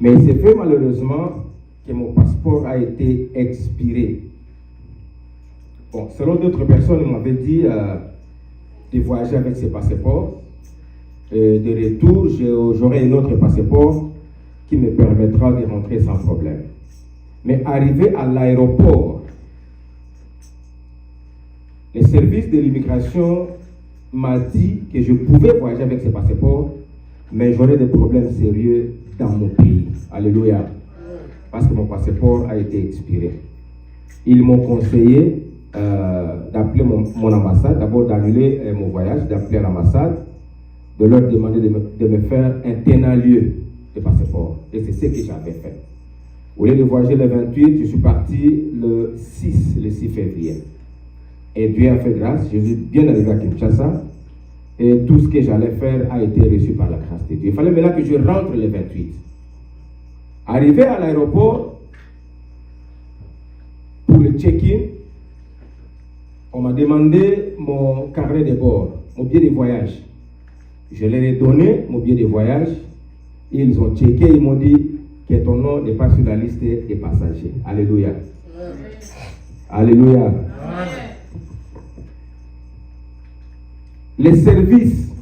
Mais il s'est fait malheureusement que mon passeport a été expiré. Bon, selon d'autres personnes, ils m'avaient dit de voyager avec ce passeport. De retour, j'aurai un autre passeport qui me permettra de rentrer sans problème. Mais arrivé à l'aéroport, le service de l'immigration m'a dit que je pouvais voyager avec ce passeport, mais j'aurais des problèmes sérieux dans mon pays. Alléluia. Parce que mon passeport a été expiré. Ils m'ont conseillé d'appeler mon ambassade, d'abord d'annuler mon voyage, d'appeler l'ambassade, de leur demander de me faire un tenant-lieu de passeport. Et c'est ce que j'avais fait. Au lieu de voyager le 28, je suis parti le 6 février. Et Dieu a fait grâce, je suis bien arrivé à Kinshasa. Et tout ce que j'allais faire a été reçu par la grâce de Dieu. Il fallait maintenant que je rentre le 28. Arrivé à l'aéroport, pour le check-in, on m'a demandé mon carnet de bord, mon billet de voyage. Je leur ai donné mon billet de voyage. Ils ont checké, ils m'ont dit que ton nom n'est pas sur la liste des passagers. Alléluia. Alléluia. Le service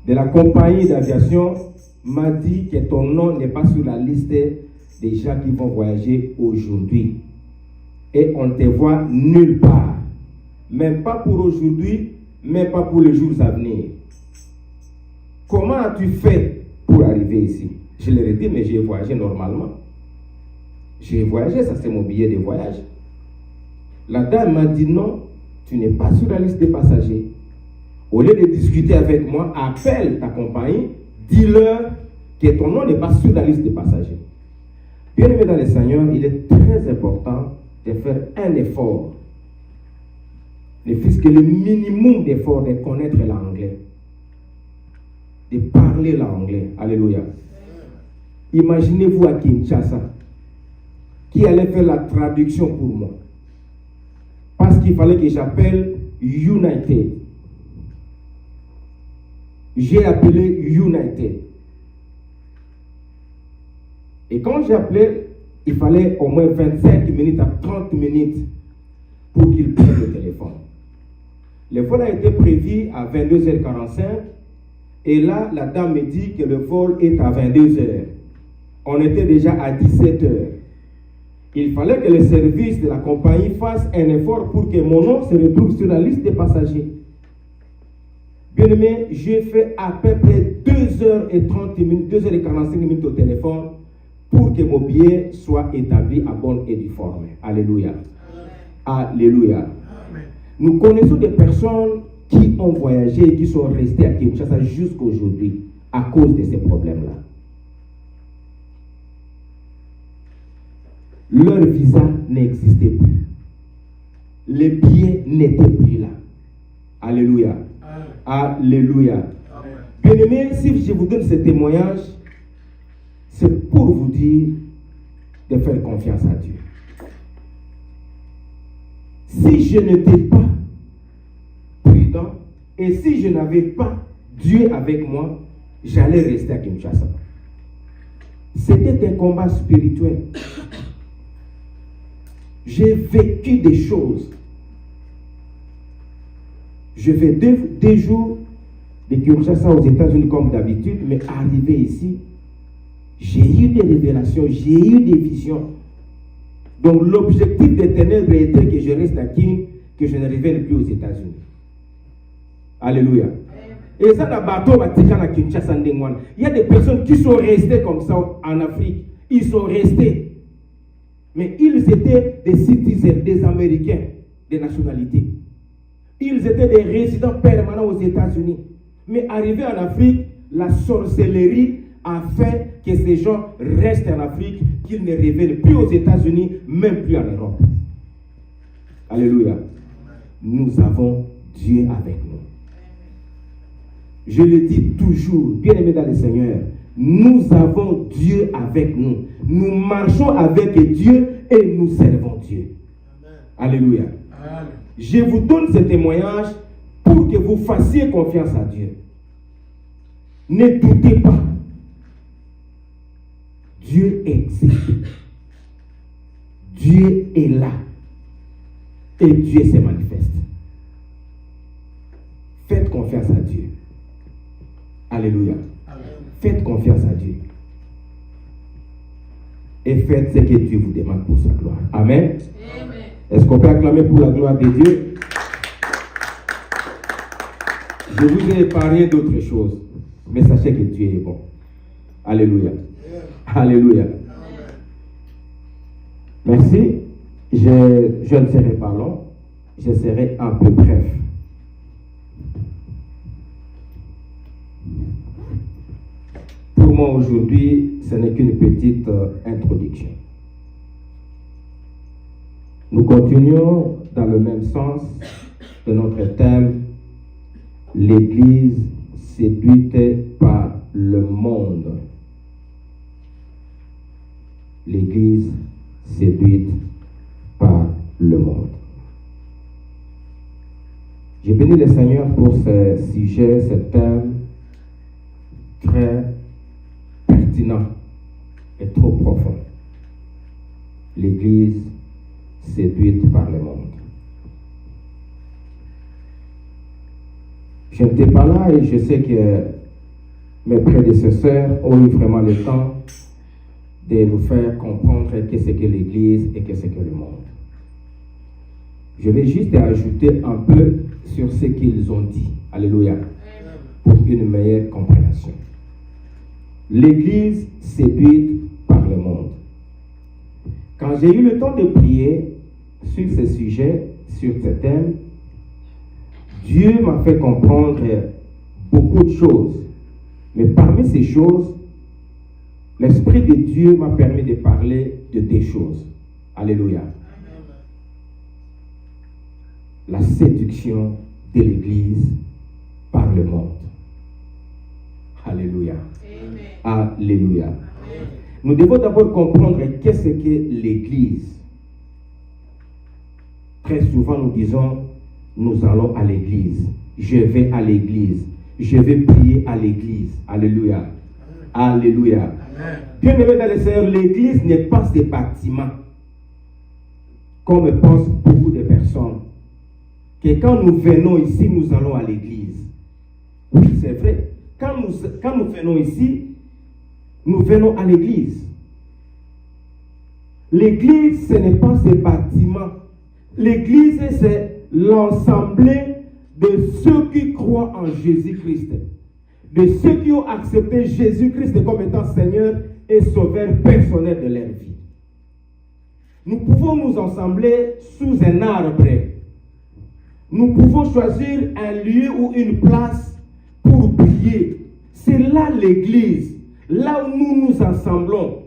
de la compagnie d'aviation m'a dit que ton nom n'est pas sur la liste des gens qui vont voyager aujourd'hui. Et on ne te voit nulle part. Même pas pour aujourd'hui, même pas pour les jours à venir. Comment as-tu fait pour arriver ici? Je leur ai dit, mais j'ai voyagé normalement. J'ai voyagé, ça c'est mon billet de voyage. La dame m'a dit non, tu n'es pas sur la liste des passagers. Au lieu de discuter avec moi, appelle ta compagnie, dis-leur que ton nom n'est pas sur la liste des passagers. Bien aimé dans le Seigneur, il est très important de faire un effort. Ne fût-ce que le minimum d'effort de connaître l'anglais. De parler l'anglais. Alléluia. Imaginez-vous à Kinshasa, qui allait faire la traduction pour moi. Parce qu'il fallait que j'appelle United. J'ai appelé United. Et quand j'ai appelé, il fallait au moins 25 minutes à 30 minutes pour qu'il prenne le téléphone. Le vol a été prévu à 22h45 et là, la dame me dit que le vol est à 22h. On était déjà à 17h. Il fallait que le service de la compagnie fasse un effort pour que mon nom se retrouve sur la liste des passagers. Bien aimé, j'ai fait à peu près 2h30 minutes, 2h45 minutes au téléphone pour que mon billet soit établi à bonne et due forme. Alléluia. Alléluia. Amen. Nous connaissons des personnes qui ont voyagé et qui sont restées à Kinshasa jusqu'à aujourd'hui à cause de ces problèmes-là. Leur visa n'existait plus. Les billets n'étaient plus là. Alléluia. Amen. Alléluia. Bien aimé, si je vous donne ce témoignage, c'est pour vous dire de faire confiance à Dieu. Si je n'étais pas prudent et si je n'avais pas Dieu avec moi, j'allais rester à Kinshasa. C'était un combat spirituel. J'ai vécu des choses. Je fais deux jours de Kinshasa aux États-Unis comme d'habitude, mais arrivé ici, j'ai eu des révélations, j'ai eu des visions. Donc l'objectif des ténèbres était que je reste à Kin, que je ne revienne plus aux États-Unis. Alléluia. Et ça, le bateau va tirer à Kinshasa. Il y a des personnes qui sont restées comme ça en Afrique. Ils sont restés. Mais ils étaient des citoyens, des Américains, des nationalités. Ils étaient des résidents permanents aux États-Unis. Mais arrivés en Afrique, la sorcellerie a fait que ces gens restent en Afrique, qu'ils ne reviennent plus aux États-Unis, même plus en Europe. Alléluia. Nous avons Dieu avec nous. Je le dis toujours, bien aimé dans le Seigneur, nous avons Dieu avec nous. Nous marchons avec Dieu et nous servons Dieu. Amen. Alléluia. Amen. Je vous donne ce témoignage pour que vous fassiez confiance à Dieu. Ne doutez pas. existe. Dieu est là. Et Dieu se manifeste. Faites confiance à Dieu. Alléluia. Amen. Faites confiance à Dieu. Et faites ce que Dieu vous demande pour sa gloire. Amen. Amen. Est-ce qu'on peut acclamer pour la gloire de Dieu? Je vous ai épargné d'autres choses, mais sachez que Dieu est bon. Alléluia. Alléluia. Merci. Je ne serai pas long. Je serai un peu bref. Pour moi aujourd'hui, ce n'est qu'une petite introduction. Nous continuons dans le même sens de notre thème, l'Église séduite par le monde. L'Église séduite par le monde. J'ai béni le Seigneur pour ce sujet, ce thème très pertinent et trop profond. L'Église séduite par le monde. Je n'étais pas là et je sais que mes prédécesseurs ont eu vraiment le temps de nous faire comprendre qu'est-ce que l'Église et qu'est-ce que le monde. Je vais juste ajouter un peu sur ce qu'ils ont dit. Alléluia. Pour une meilleure compréhension. L'Église séduite par le monde. Quand j'ai eu le temps de prier sur ce sujet, sur ce thème, Dieu m'a fait comprendre beaucoup de choses. Mais parmi ces choses, l'Esprit de Dieu m'a permis de parler de deux choses. Alléluia. La séduction de l'Église par le monde. Alléluia. Amen. Alléluia. Amen. Nous devons d'abord comprendre qu'est-ce que l'Église. Très souvent nous disons, nous allons à l'Église. Je vais à l'Église. Je vais prier à l'Église. Alléluia. Amen. Alléluia. Amen. Bien-aimés dans le Seigneur, l'Église n'est pas des bâtiments, comme pensent beaucoup de personnes. Que quand nous venons ici, nous allons à l'Église. Oui, c'est vrai. Quand nous venons ici, nous venons à l'Église. L'Église, ce n'est pas ces bâtiments. L'Église, c'est l'ensemble de ceux qui croient en Jésus-Christ. De ceux qui ont accepté Jésus-Christ comme étant Seigneur et Sauveur personnel de leur vie. Nous pouvons nous assembler sous un arbre. Nous pouvons choisir un lieu ou une place pour prier. C'est là l'Église, là où nous nous assemblons.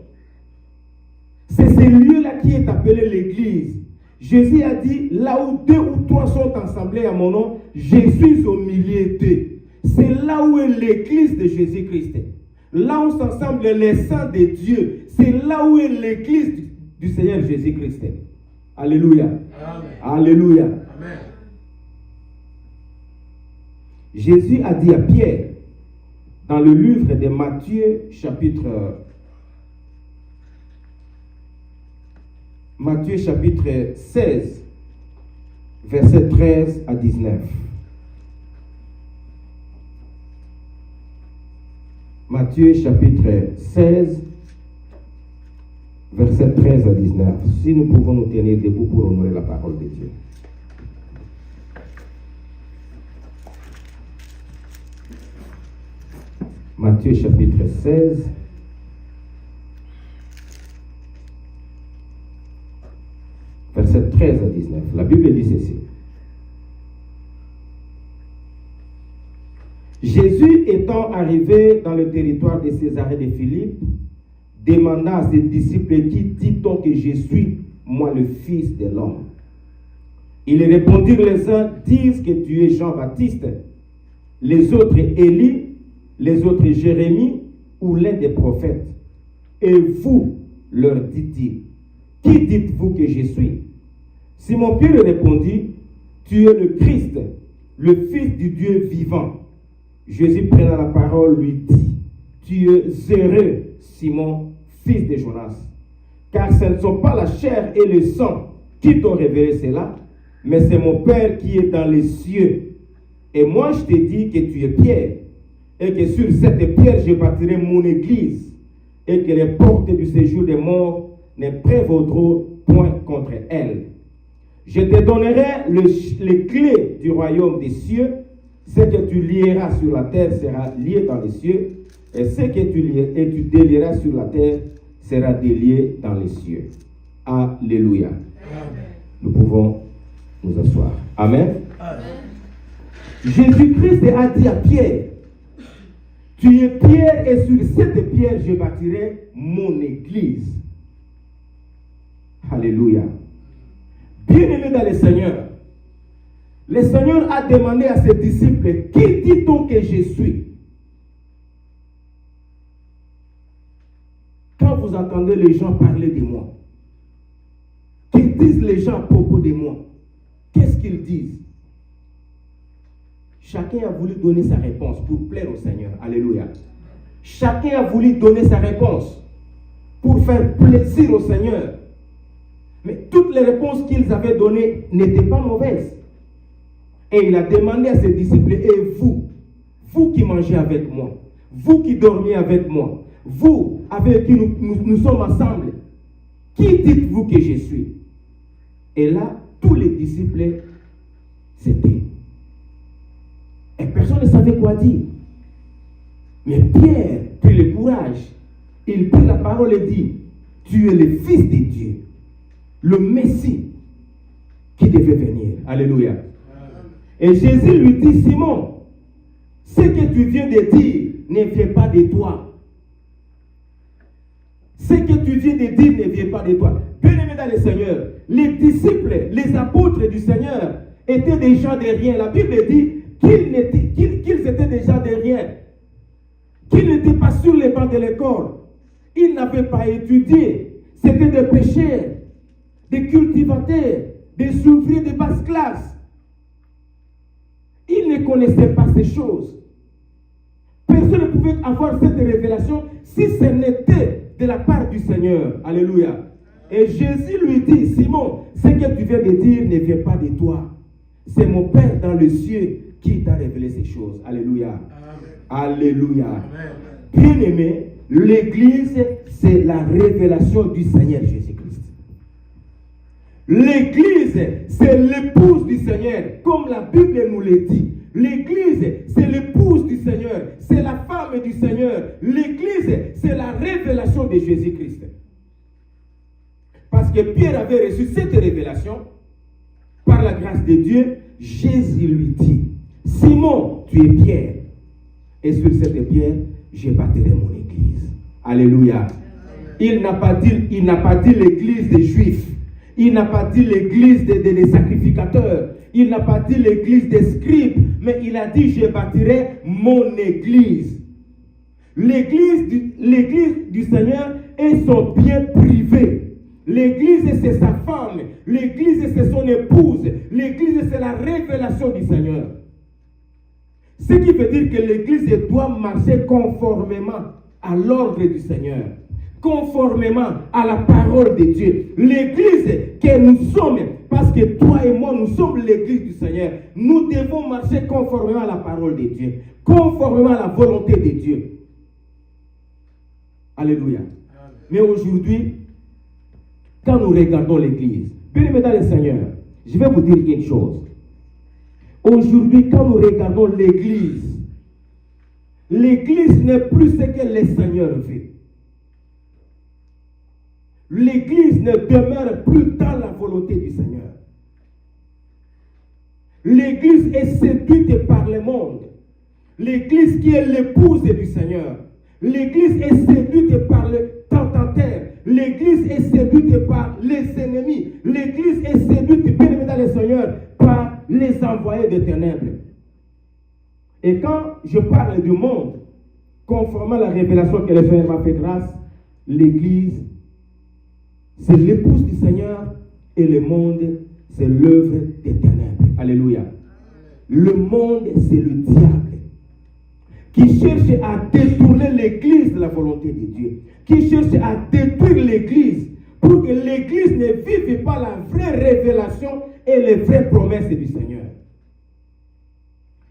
C'est ce lieu-là qui est appelé l'Église. Jésus a dit, là où 2 ou 3 sont assemblés à mon nom, je suis au milieu d'eux. C'est là où est l'Église de Jésus-Christ. Là où s'assemblent les saints de Dieu. C'est là où est l'Église du Seigneur Jésus-Christ. Alléluia. Amen. Alléluia. Amen. Jésus a dit à Pierre, dans le livre de Matthieu, chapitre 16, versets 13 à 19. Matthieu, chapitre 16, versets 13 à 19. Si nous pouvons nous tenir debout pour honorer la parole de Dieu. Matthieu chapitre 16, verset 13 à 19. La Bible dit ceci. Jésus étant arrivé dans le territoire de Césarée de Philippe, demanda à ses disciples, qui dit-on que je suis, moi le Fils de l'homme? Ils répondirent, les uns disent que tu es Jean-Baptiste, les autres Élie, les autres Jérémie ou l'un des prophètes. Et vous, leur dit-il, qui dites-vous que je suis? Simon-Pierre répondit, tu es le Christ, le Fils du Dieu vivant. Jésus prenant la parole lui dit, tu es heureux, Simon, fils de Jonas. Car ce ne sont pas la chair et le sang qui t'ont révélé cela, mais c'est mon Père qui est dans les cieux. Et moi, je te dis que tu es Pierre, et que sur cette pierre, je bâtirai mon église, et que les portes du séjour des morts ne prévaudront point contre elle. Je te donnerai les clés du royaume des cieux. Ce que tu lieras sur la terre sera lié dans les cieux, et ce que tu délieras sur la terre sera délié dans les cieux. Alléluia. Amen. Nous pouvons nous asseoir. Amen. Amen. Jésus-Christ a dit à Pierre, tu es Pierre et sur cette pierre je bâtirai mon église. Alléluia. Bien-aimé dans le Seigneur a demandé à ses disciples, qui dit-on que je suis? Quand vous entendez les gens parler de moi, que disent les gens à propos de moi? Qu'est-ce qu'ils disent? Chacun a voulu donner sa réponse pour plaire au Seigneur. Alléluia. Chacun a voulu donner sa réponse pour faire plaisir au Seigneur. Mais toutes les réponses qu'ils avaient données n'étaient pas mauvaises. Et il a demandé à ses disciples, et vous qui mangez avec moi, vous qui dormiez avec moi, vous avec qui nous sommes ensemble, qui dites-vous que je suis? Et là, tous les disciples s'étaient. Et personne ne savait quoi dire. Mais Pierre prit le courage. Il prit la parole et dit, tu es le Fils de Dieu, le Messie qui devait venir. Alléluia. Amen. Et Jésus lui dit, Simon, ce que tu viens de dire ne vient pas de toi. Ce que tu viens de dire ne vient pas de toi. Bien-aimés dans le Seigneur, les disciples, les apôtres du Seigneur étaient des gens de rien. La Bible dit qu'ils étaient des gens de rien. Qu'ils n'étaient pas sur les bancs de l'école. Ils n'avaient pas étudié. C'était des pécheurs, des cultivateurs, des ouvriers de basse classe. Ils ne connaissaient pas ces choses. Personne ne pouvait avoir cette révélation si ce n'était de la part du Seigneur. Alléluia. Et Jésus lui dit, Simon, ce que tu viens de dire ne vient pas de toi. C'est mon Père dans les cieux qui t'a révélé ces choses. Alléluia. Amen. Alléluia. Amen. Bien-aimé, l'Église, c'est la révélation du Seigneur Jésus-Christ. L'Église, c'est l'épouse du Seigneur, comme la Bible nous le dit. L'Église, c'est l'épouse du Seigneur, c'est la femme du Seigneur. L'Église, c'est la révélation de Jésus-Christ. Parce que Pierre avait reçu cette révélation, par la grâce de Dieu, Jésus lui dit, Simon, tu es Pierre, et sur cette pierre, je bâtirai mon église. Alléluia. Il n'a pas dit l'église des Juifs. Il n'a pas dit l'église des sacrificateurs. Il n'a pas dit l'église des scribes. Mais il a dit, je bâtirai mon église. L'église du Seigneur est son bien privé. L'église, c'est sa femme. L'église, c'est son épouse. L'église, c'est la révélation du Seigneur. Ce qui veut dire que l'église doit marcher conformément à l'ordre du Seigneur, conformément à la parole de Dieu. L'église que nous sommes, parce que toi et moi, nous sommes l'église du Seigneur, nous devons marcher conformément à la parole de Dieu, conformément à la volonté de Dieu. Alléluia. Amen. Mais aujourd'hui, quand nous regardons l'église, bien-aimés dans le Seigneur, je vais vous dire une chose. Aujourd'hui, quand nous regardons l'église n'est plus ce que le Seigneur veut. L'église ne demeure plus dans la volonté du Seigneur. L'église est séduite par le monde. L'église qui est l'épouse du Seigneur. L'église est séduite par le tentateur. L'église est séduite par les ennemis. L'église est séduite, bien aimé dans le Seigneur, par les envoyés des ténèbres. Et quand je parle du monde, conformément à la révélation que le Seigneur m'a fait grâce, l'église, c'est l'épouse du Seigneur et le monde, c'est l'œuvre des ténèbres. Alléluia. Le monde, c'est le diable qui cherche à détourner l'Église de la volonté de Dieu, qui cherche à détruire l'Église pour que l'Église ne vive pas la vraie révélation et les vraies promesses du Seigneur.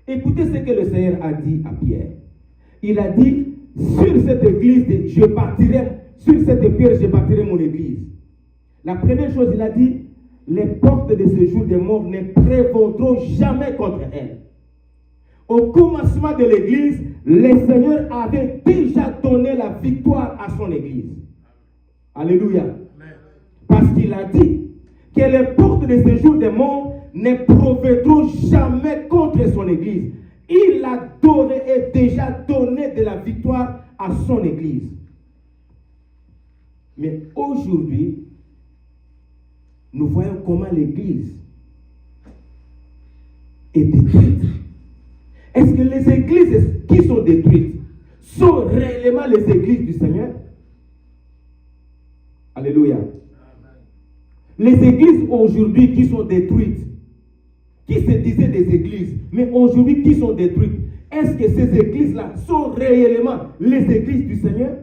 Écoutez ce que le Seigneur a dit à Pierre. Il a dit, sur cette église, sur cette pierre, je bâtirai mon église. La première chose, il a dit, les portes de ce jour des morts ne prévaudront jamais contre elle. Au commencement de l'église, le Seigneur avait déjà donné la victoire à son église. Alléluia. Parce qu'il a dit que les portes de ce jour des morts ne prévaudront jamais contre son église. Il a donné et déjà donné de la victoire à son église. Mais aujourd'hui, nous voyons comment l'église est détruite. Est-ce que les églises qui sont détruites sont réellement les églises du Seigneur? Alléluia. Les églises aujourd'hui qui sont détruites, qui se disaient des églises, mais aujourd'hui qui sont détruites, est-ce que ces églises-là sont réellement les églises du Seigneur?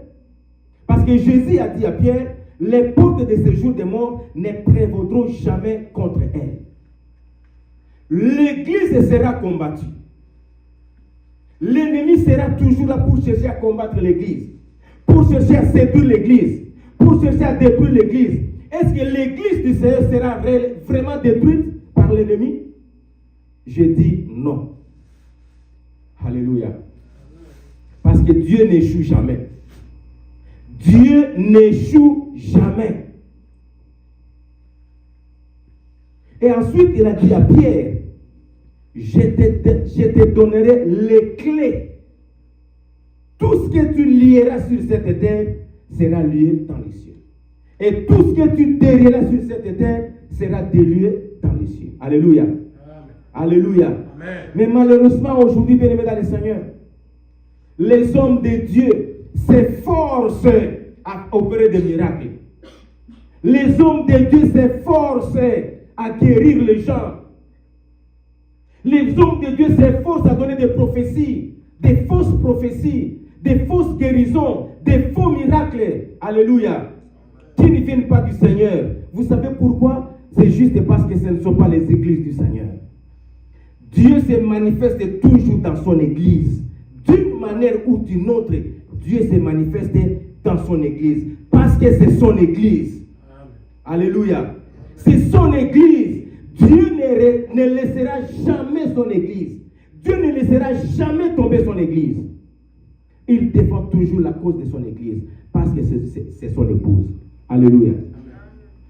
Parce que Jésus a dit à Pierre, les portes de ce jour des morts ne prévaudront jamais contre elles. L'église sera combattue. L'ennemi sera toujours là pour chercher à combattre l'église, pour chercher à séduire l'église, pour chercher à détruire l'église. Est-ce que l'église du Seigneur sera vraiment détruite par l'ennemi? Je dis non. Alléluia. Parce que Dieu n'échoue jamais. Dieu n'échoue jamais. Et ensuite, il a dit à Pierre, je te donnerai les clés. Tout ce que tu lieras sur cette terre sera lié dans les cieux. Et tout ce que tu délieras sur cette terre sera délié dans les cieux. Alléluia. Amen. Alléluia. Amen. Mais malheureusement, aujourd'hui, bien-aimés dans le Seigneur, les hommes de Dieu s'efforcent à opérer des miracles. Les hommes de Dieu s'efforcent à guérir les gens. Les hommes de Dieu s'efforcent à donner des prophéties, des fausses prophéties, des fausses guérisons, des faux miracles. Alléluia. Qui ne viennent pas du Seigneur. Vous savez pourquoi? C'est juste parce que ce ne sont pas les églises du Seigneur. Dieu se manifeste toujours dans son église. D'une manière ou d'une autre, Dieu se manifeste dans son église. Parce que c'est son église. Amen. Alléluia. C'est son église. Dieu ne laissera jamais son église. Dieu ne laissera jamais tomber son église. Il défend toujours la cause de son église. Parce que c'est son épouse. Alléluia.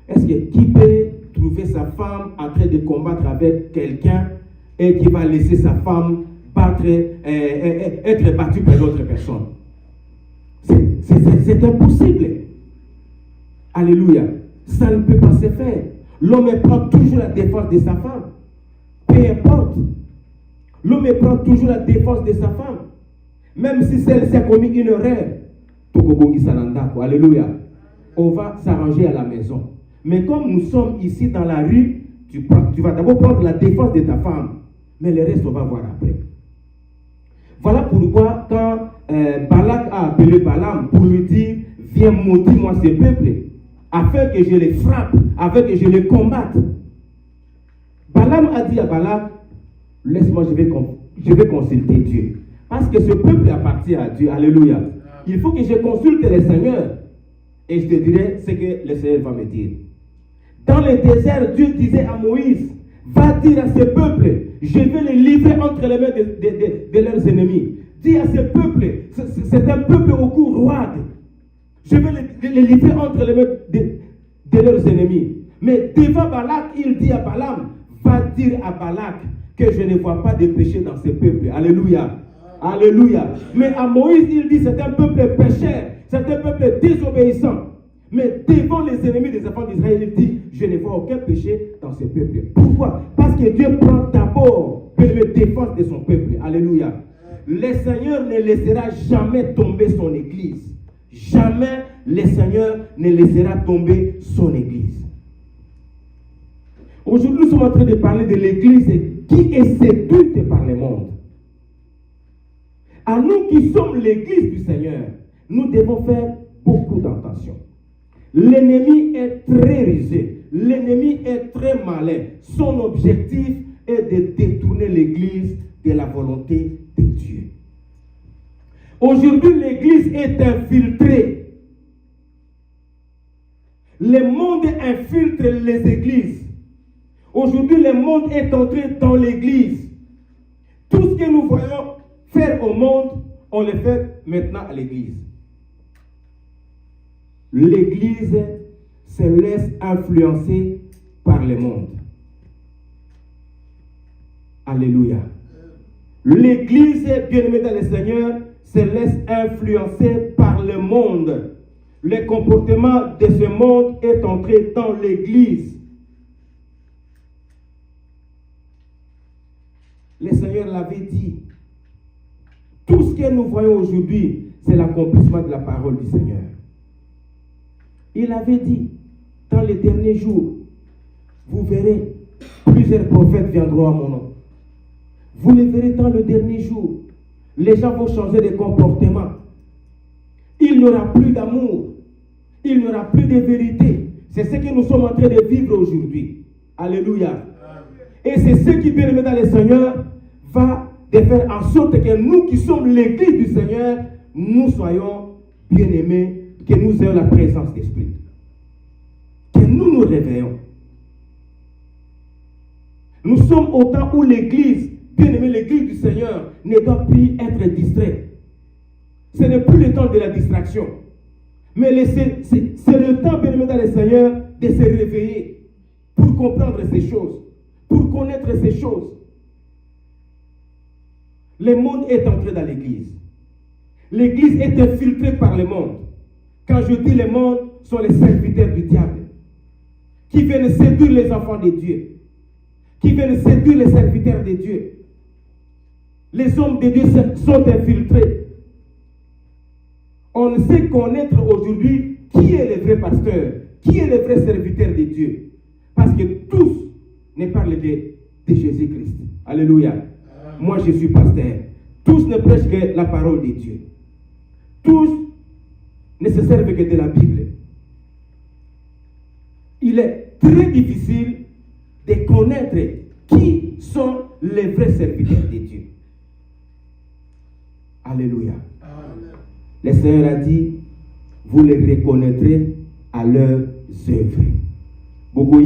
Est-ce que qui peut trouver sa femme en train de combattre avec quelqu'un et qui va laisser sa femme être battue par d'autres personnes? C'est impossible. Alléluia. Ça ne peut pas se faire. L'homme prend toujours la défense de sa femme. Peu importe. L'homme prend toujours la défense de sa femme. Même si celle-ci a commis une erreur. Alléluia. On va s'arranger à la maison. Mais comme nous sommes ici dans la rue, tu vas d'abord prendre la défense de ta femme. Mais le reste, on va voir après. Voilà pourquoi quand Balak a appelé Balaam pour lui dire, viens maudis-moi ce peuple, afin que je les frappe, afin que je les combatte. Balaam a dit à Balak, laisse-moi, je vais consulter Dieu. Parce que ce peuple appartient à Dieu. Alléluia. Il faut que je consulte le Seigneur. Et je te dirai ce que le Seigneur va me dire. Dans le désert, Dieu disait à Moïse, va dire à ce peuple, je vais les livrer entre les mains de leurs ennemis. Dis à ce peuple, c'est un peuple au cou roide. Je vais les livrer entre les mains de leurs ennemis. Mais devant Balak, il dit à Balaam, va dire à Balak que je ne vois pas de péché dans ce peuple. Alléluia. Alléluia. Mais à Moïse, il dit, c'est un peuple pécheur, c'est un peuple désobéissant. Mais devant les ennemis des enfants d'Israël, il dit, je ne vois aucun péché dans ce peuple. Pourquoi? Parce que Dieu prend d'abord la défense de son peuple. Alléluia. Le Seigneur ne laissera jamais tomber son église. Jamais le Seigneur ne laissera tomber son église. Aujourd'hui, nous sommes en train de parler de l'église qui est séduite par le monde. À nous qui sommes l'église du Seigneur, nous devons faire beaucoup d'attention. L'ennemi est très rusé, l'ennemi est très malin. Son objectif est de détourner l'église de la volonté de Dieu. Aujourd'hui, l'église est infiltrée. Le monde infiltre les églises. Aujourd'hui, le monde est entré dans l'église. Tout ce que nous voyons faire au monde, on le fait maintenant à l'église. L'église se laisse influencer par le monde. Alléluia. L'église, bien-aimée dans le Seigneur, se laisse influencer par le monde. Le comportement de ce monde est entré dans l'église. Le Seigneur l'avait dit. Tout ce que nous voyons aujourd'hui, c'est l'accomplissement de la parole du Seigneur. Il avait dit, dans les derniers jours, vous verrez, plusieurs prophètes viendront à mon nom. Vous le verrez dans le dernier jour. Les gens vont changer de comportement. Il n'y aura plus d'amour. Il n'y aura plus de vérité. C'est ce que nous sommes en train de vivre aujourd'hui. Alléluia. Et c'est ce qui, bien aimé dans le Seigneur, va de faire en sorte que nous qui sommes l'église du Seigneur, nous soyons bien-aimés, que nous ayons la présence d'esprit. Que nous nous réveillons. Nous sommes au temps où l'église, bien-aimée, l'église du Seigneur, ne doit plus être distraite. Ce n'est plus le temps de la distraction. Mais c'est le temps, bien-aimé dans le Seigneur, de se réveiller pour comprendre ces choses, pour connaître ces choses. Le monde est entré dans l'église. L'église est infiltrée par le monde. Quand je dis le monde, sont les serviteurs du diable qui viennent séduire les enfants de Dieu, qui viennent séduire les serviteurs de Dieu. Les hommes de Dieu sont infiltrés. On sait connaître aujourd'hui qui est le vrai pasteur, qui est le vrai serviteur de Dieu. Parce que tous ne parlent de Jésus-Christ. Alléluia. Amen. Moi, je suis pasteur. Tous ne prêchent que la parole de Dieu. Tous ne se servent que de la Bible. Il est très difficile de connaître qui sont les vrais serviteurs de Dieu. Alléluia. Amen. Le Seigneur a dit, vous les reconnaîtrez à leurs œuvres. Vous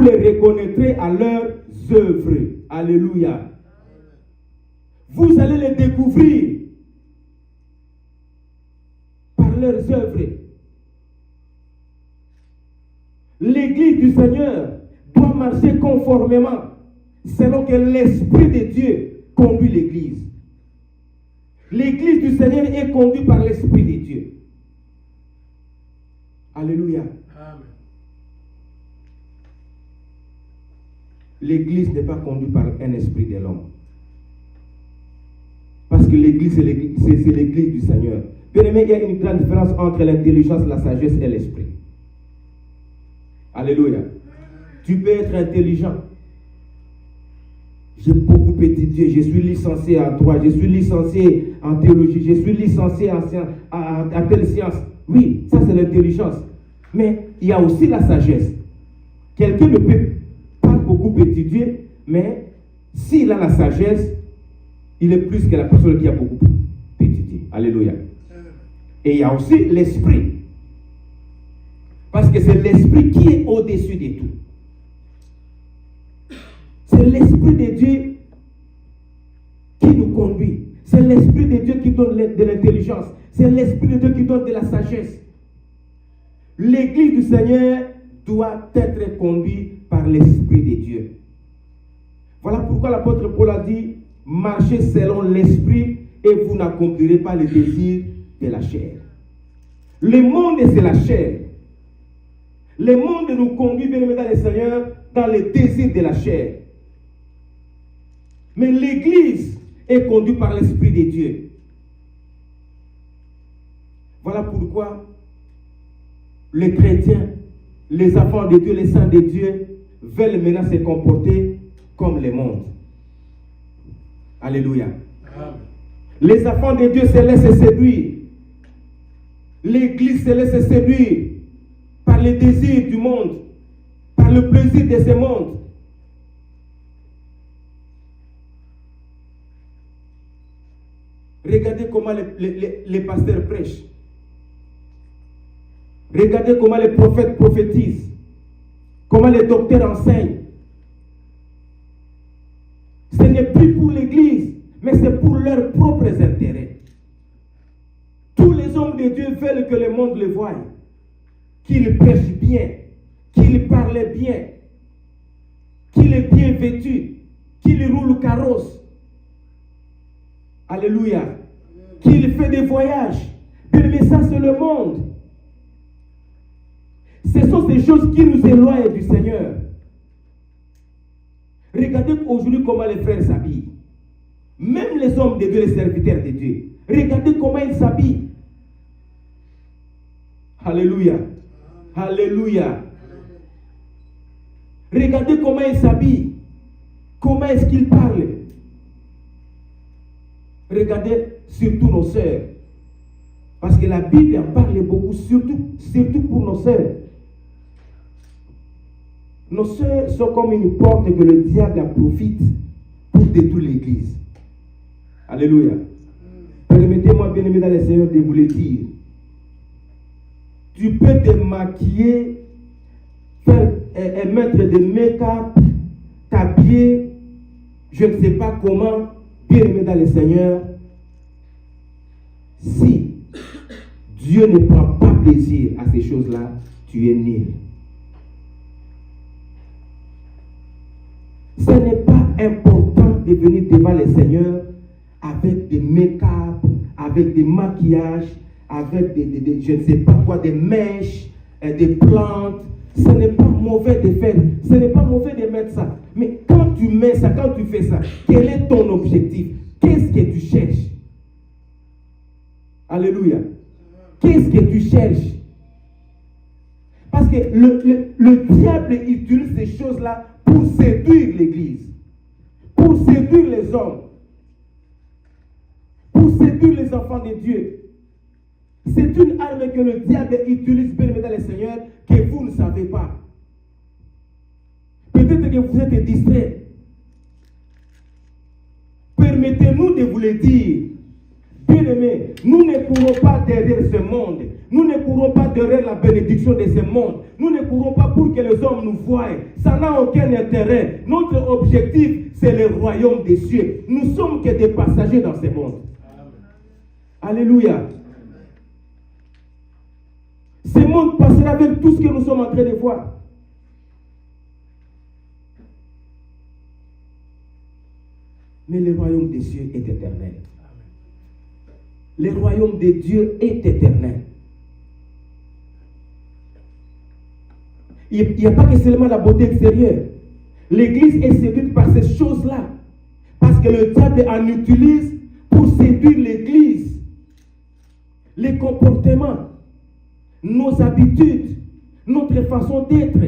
les reconnaîtrez à leurs œuvres. Alléluia. Vous allez les découvrir par leurs œuvres. L'église du Seigneur doit marcher conformément selon que l'Esprit de Dieu conduit l'église. L'église du Seigneur est conduite par l'Esprit de Dieu. Alléluia. Amen. L'église n'est pas conduite par un esprit de l'homme. Parce que l'église, c'est l'église du Seigneur. Bien aimé, il y a une grande différence entre l'intelligence, la sagesse et l'esprit. Alléluia. Tu peux être intelligent. J'ai beaucoup étudié, je suis licencié en droit, je suis licencié en théologie, je suis licencié en telle science. Oui, ça c'est l'intelligence. Mais il y a aussi la sagesse. Quelqu'un ne peut pas beaucoup étudier, mais s'il a la sagesse, il est plus que la personne qui a beaucoup étudié. Alléluia. Et il y a aussi l'esprit. Parce que c'est l'esprit qui est au-dessus de tout. C'est l'Esprit de Dieu qui nous conduit. C'est l'Esprit de Dieu qui donne de l'intelligence. C'est l'Esprit de Dieu qui donne de la sagesse. L'église du Seigneur doit être conduite par l'Esprit de Dieu. Voilà pourquoi l'apôtre Paul a dit, marchez selon l'Esprit et vous n'accomplirez pas les désirs de la chair. Le monde, c'est la chair. Le monde nous conduit, bien aimé dans le Seigneur, dans les désirs de la chair. Mais l'église est conduite par l'Esprit de Dieu. Voilà pourquoi les chrétiens, les enfants de Dieu, les saints de Dieu, veulent maintenant se comporter comme le monde. Alléluia. Les enfants de Dieu se laissent séduire. L'Église se laisse séduire par les désirs du monde, par le plaisir de ce monde. Regardez comment les pasteurs prêchent. Regardez comment les prophètes prophétisent. Comment les docteurs enseignent. Ce n'est plus pour l'Église, mais c'est pour leurs propres intérêts. Tous les hommes de Dieu veulent que le monde le voie. Qu'il prêche bien, qu'il parle bien, qu'il est bien vêtu, qu'il roule carrosse. Alléluia. Qu'il fait des voyages. Mais ça, c'est le monde. Ce sont ces choses qui nous éloignent du Seigneur. Regardez aujourd'hui comment les frères s'habillent. Même les hommes de Dieu, les serviteurs de Dieu. Regardez comment ils s'habillent. Alléluia. Alléluia. Regardez comment ils s'habillent. Comment est-ce qu'ils parlent. Regardez surtout nos sœurs. Parce que la Bible en parle beaucoup, surtout pour nos sœurs. Nos sœurs sont comme une porte que le diable en profite pour détruire l'Église. Alléluia. Permettez-moi, bien-aimés dans le Seigneur, de vous le dire. Tu peux te maquiller, mettre des make-up, t'habiller, je ne sais pas comment, bien-aimés dans le Seigneur. Si Dieu ne prend pas plaisir à ces choses-là, tu es nul. Ce n'est pas important de venir devant le Seigneur avec des make-up, avec des maquillages, avec des je ne sais pas quoi, des mèches, des plantes. Ce n'est pas mauvais de faire, ce n'est pas mauvais de mettre ça. Mais quand tu mets ça, quand tu fais ça, quel est ton objectif? Qu'est-ce que tu cherches? Alléluia. Qu'est-ce que tu cherches? Parce que le diable utilise ces choses-là pour séduire l'Église, pour séduire les hommes, pour séduire les enfants de Dieu. C'est une arme que le diable utilise, bien dans le Seigneur, que vous ne savez pas. Peut-être que vous êtes distrait. Permettez-nous de vous le dire. Bien-aimés, nous ne courons pas derrière ce monde. Nous ne courons pas derrière la bénédiction de ce monde. Nous ne courons pas pour que les hommes nous voient. Ça n'a aucun intérêt. Notre objectif, c'est le royaume des cieux. Nous sommes que des passagers dans ce monde. Amen. Alléluia. Ce monde passera avec tout ce que nous sommes en train de voir. Mais le royaume des cieux est éternel. Le royaume de Dieu est éternel. Il n'y a pas que seulement la beauté extérieure. L'Église est séduite par ces choses-là. Parce que le diable en utilise pour séduire l'Église. Les comportements, nos habitudes, notre façon d'être.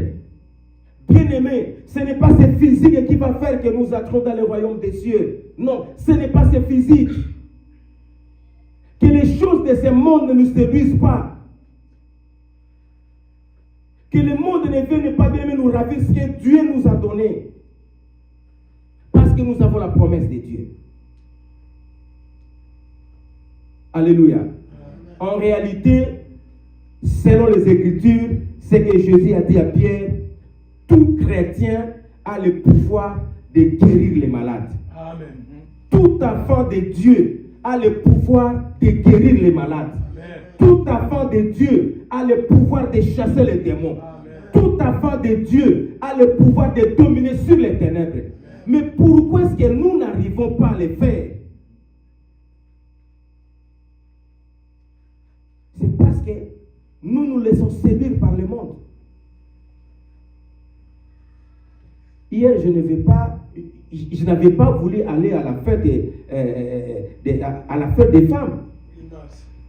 Bien-aimés, ce n'est pas ce physique qui va faire que nous entrons dans le royaume des cieux. Non, ce n'est pas ce physique. Que les choses de ce monde ne nous séduisent pas. Que le monde ne vienne pas bien nous ravir ce que Dieu nous a donné. Parce que nous avons la promesse de Dieu. Alléluia. Amen. En réalité, selon les Écritures, c'est que Jésus a dit à Pierre, tout chrétien a le pouvoir de guérir les malades. Amen. Tout enfant de Dieu a le pouvoir de guérir les malades. Amen. Tout enfant de Dieu a le pouvoir de chasser les démons. Amen. Tout enfant de Dieu a le pouvoir de dominer sur les ténèbres. Amen. Mais pourquoi est-ce que nous n'arrivons pas à le faire? C'est parce que nous nous laissons séduire par le monde. Hier, je n'avais pas voulu aller à la fête des femmes.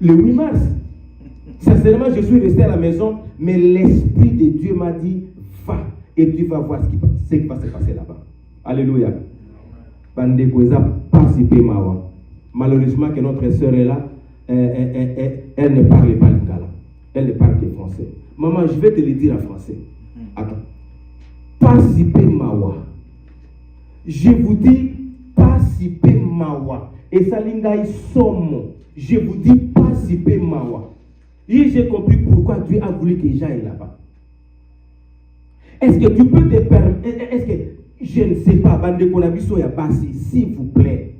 Le 8 mars. Sincèrement, je suis resté à la maison, mais l'Esprit de Dieu m'a dit, va, et tu vas voir ce qui va se passer là-bas. Alléluia. Bandeko eza participer mawa. Malheureusement que notre sœur est là, elle ne parle pas lingala. Elle ne parle que français. Maman, je vais te le dire en français. Attends. Participer mawa. Je vous dis, participer mawa. Et ça lingaï somme. Je vous dis, participer mawa. Et j'ai compris pourquoi Dieu a voulu que Jean est là-bas. Est-ce que tu peux te permettre, est-ce que, je ne sais pas, bande konabiso ya basi, s'il vous plaît,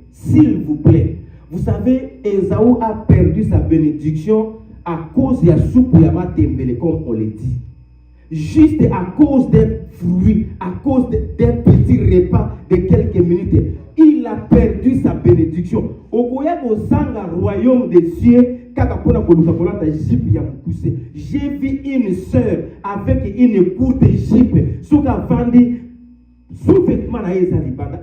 vous savez, Esaü a perdu sa bénédiction à cause de la soupe Yama Tembele, comme on le dit. Juste à cause des fruits, à cause d'un petit repas de quelques minutes, il a perdu sa bénédiction. Au royaume des cieux, j'ai vu une sœur avec une courte jupe, sous-vêtement,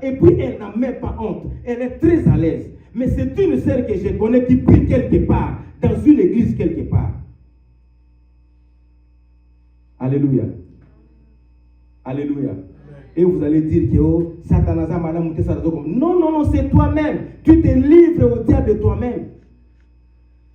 et puis elle n'a même pas honte, elle est très à l'aise. Mais c'est une sœur que je connais qui prie quelque part, dans une église quelque part. Alléluia. Alléluia. Et vous allez dire que oh, Satanaza, madame, non, non, non, c'est toi-même. Tu te livres au diable de toi-même.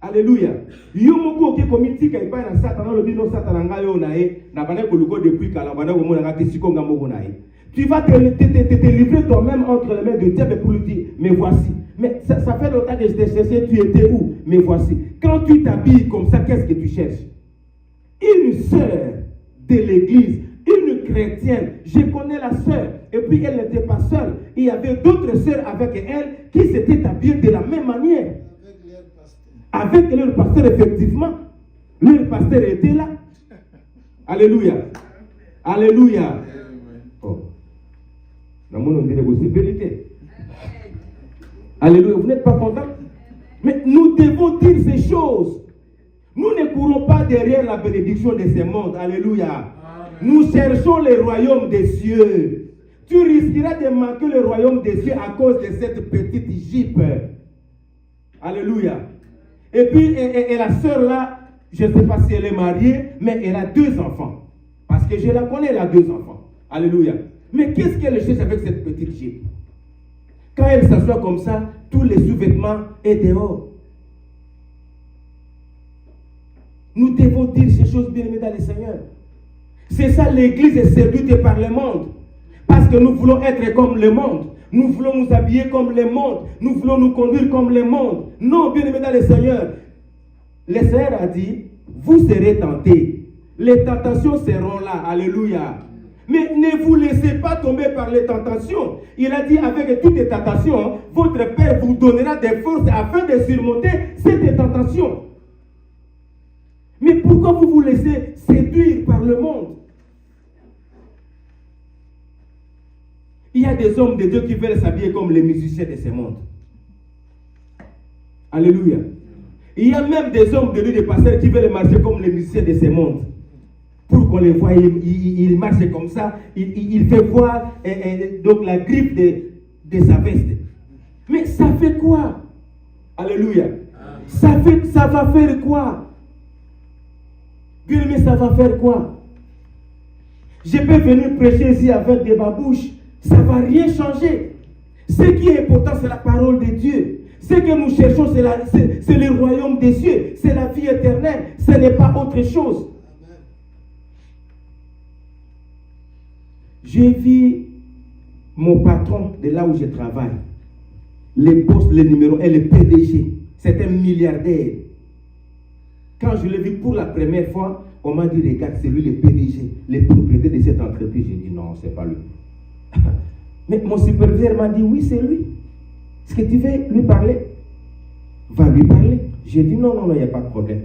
Alléluia. Yomoko qui comité qui pas na Satan le bino Satan ngayo nae na bana koluko depuis kala bana ko mona ngati siko ngamoko nae. Tu vas te livrer toi-même entre les mains de diable pour lui dire mais voici. Mais ça fait longtemps que je t'ai cherché, tu étais où? Mais voici. Quand tu t'habilles comme ça, qu'est-ce que tu cherches? Une sœur de l'église, une chrétienne. Je connais la sœur. Et puis elle n'était pas seule. Il y avait d'autres sœurs avec elle qui s'étaient habillées de la même manière. Avec leur pasteur, effectivement. Leur pasteur était là. Alléluia. Alléluia. Oh. On dit des possibilités. Alléluia. Vous n'êtes pas content? Mais nous devons dire ces choses. Nous ne courons pas derrière la bénédiction de ce monde. Alléluia. Amen. Nous cherchons le royaume des cieux. Tu risqueras de manquer le royaume des cieux à cause de cette petite jupe. Alléluia. Et puis, et la sœur là, je ne sais pas si elle est mariée, mais elle a 2 enfants. Parce que je la connais, elle a 2 enfants. Alléluia. Mais qu'est-ce qu'elle cherche avec cette petite jupe? Quand elle s'assoit comme ça, tous les sous-vêtements sont dehors. Nous devons dire ces choses bien aimées dans le Seigneur. C'est ça, l'église est séduite par le monde. Parce que nous voulons être comme le monde. Nous voulons nous habiller comme le monde. Nous voulons nous conduire comme le monde. Non, bien aimés dans le Seigneur. Le Seigneur a dit, vous serez tentés. Les tentations seront là. Alléluia. Mais ne vous laissez pas tomber par les tentations. Il a dit, avec toutes les tentations, votre Père vous donnera des forces afin de surmonter ces tentations. Mais pourquoi vous vous laissez séduire par le monde? Il y a des hommes de Dieu qui veulent s'habiller comme les musiciens de ce monde. Alléluia. Il y a même des hommes de Dieu, des pasteurs qui veulent marcher comme les musiciens de ce monde. Pour qu'on les voie, il marche comme ça, il fait voir donc la grippe de sa veste. Mais ça fait quoi? Alléluia. Ça va faire quoi? Bien aimé, ça va faire quoi? Je peux venir prêcher ici avec des babouches. Ça ne va rien changer. Ce qui est important, c'est la parole de Dieu. Ce que nous cherchons, c'est le royaume des cieux. C'est la vie éternelle. Ce n'est pas autre chose. J'ai vu mon patron de là où je travaille. Le boss, le numéro 1, le PDG. C'est un milliardaire. Quand je l'ai vu pour la première fois, on m'a dit, regarde, c'est lui le PDG, le propriétaire de cette entreprise. J'ai dit, non, c'est pas lui. Mais mon superviseur m'a dit, oui, c'est lui. Est-ce que tu veux lui parler? Va lui parler. J'ai dit, non, non, non, il n'y a pas de problème.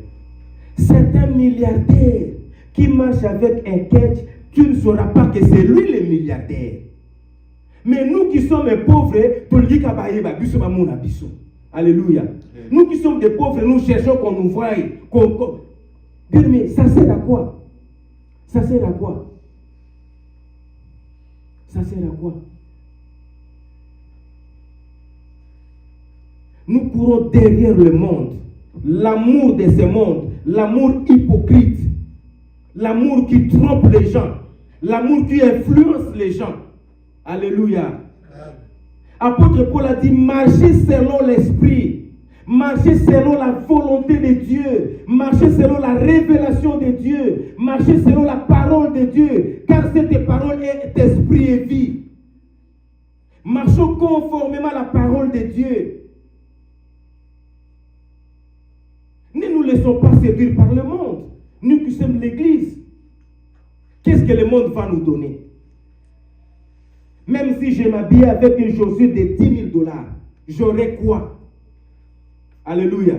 C'est un milliardaire qui marche avec un catch, tu ne sauras pas que c'est lui le milliardaire. Mais nous qui sommes pauvres, alléluia. Nous qui sommes des pauvres, nous cherchons qu'on nous voie. Mais ça sert à quoi? Ça sert à quoi? Ça sert à quoi? Nous courons derrière le monde. L'amour de ce monde. L'amour hypocrite. L'amour qui trompe les gens. L'amour qui influence les gens. Alléluia. Apôtre Paul a dit, marchez selon l'esprit, marchez selon la volonté de Dieu, marchez selon la révélation de Dieu, marchez selon la parole de Dieu, car cette parole est esprit et vie. Marchons conformément à la parole de Dieu. Ne nous laissons pas séduire par le monde. Nous qui sommes l'Église, qu'est-ce que le monde va nous donner? Même si je m'habille avec une chaussure de 10 000 $, j'aurai quoi? Alléluia.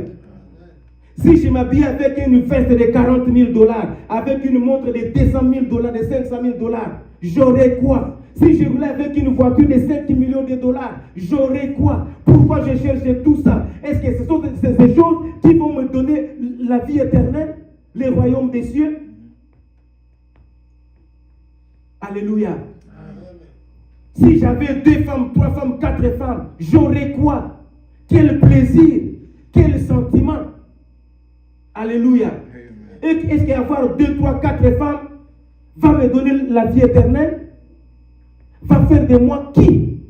Si je m'habille avec une veste de 40 000 $, avec une montre de 200 000 $, de 500 000 $, j'aurai quoi? Si je roulais avec une voiture de 5 millions de $, j'aurai quoi? Pourquoi je cherche tout ça? Est-ce que ce sont ces choses qui vont me donner la vie éternelle, le royaume des cieux? Alléluia. Amen. Si j'avais 2 femmes, 3 femmes, 4 femmes, j'aurais quoi? Quel plaisir, quel sentiment. Alléluia. Est-ce qu'avoir 2, 3, 4 femmes va me donner la vie éternelle? Va faire de moi qui?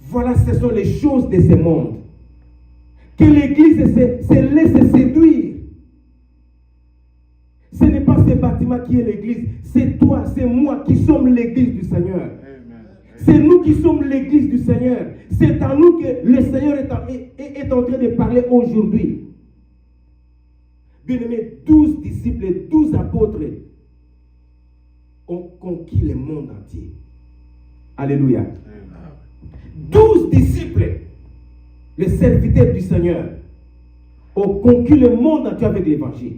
Voilà, ce sont les choses de ce monde. Que l'Église se laisse séduire. Ce n'est pas ce bâtiment qui est l'Église, c'est toi, c'est moi qui sommes l'Église du Seigneur. C'est nous qui sommes l'Église du Seigneur. C'est à nous que le Seigneur est en train de parler aujourd'hui. Bien-aimés, 12 disciples et 12 apôtres ont conquis le monde entier. Alléluia. 12 disciples, les serviteurs du Seigneur, ont conquis le monde entier avec l'évangile.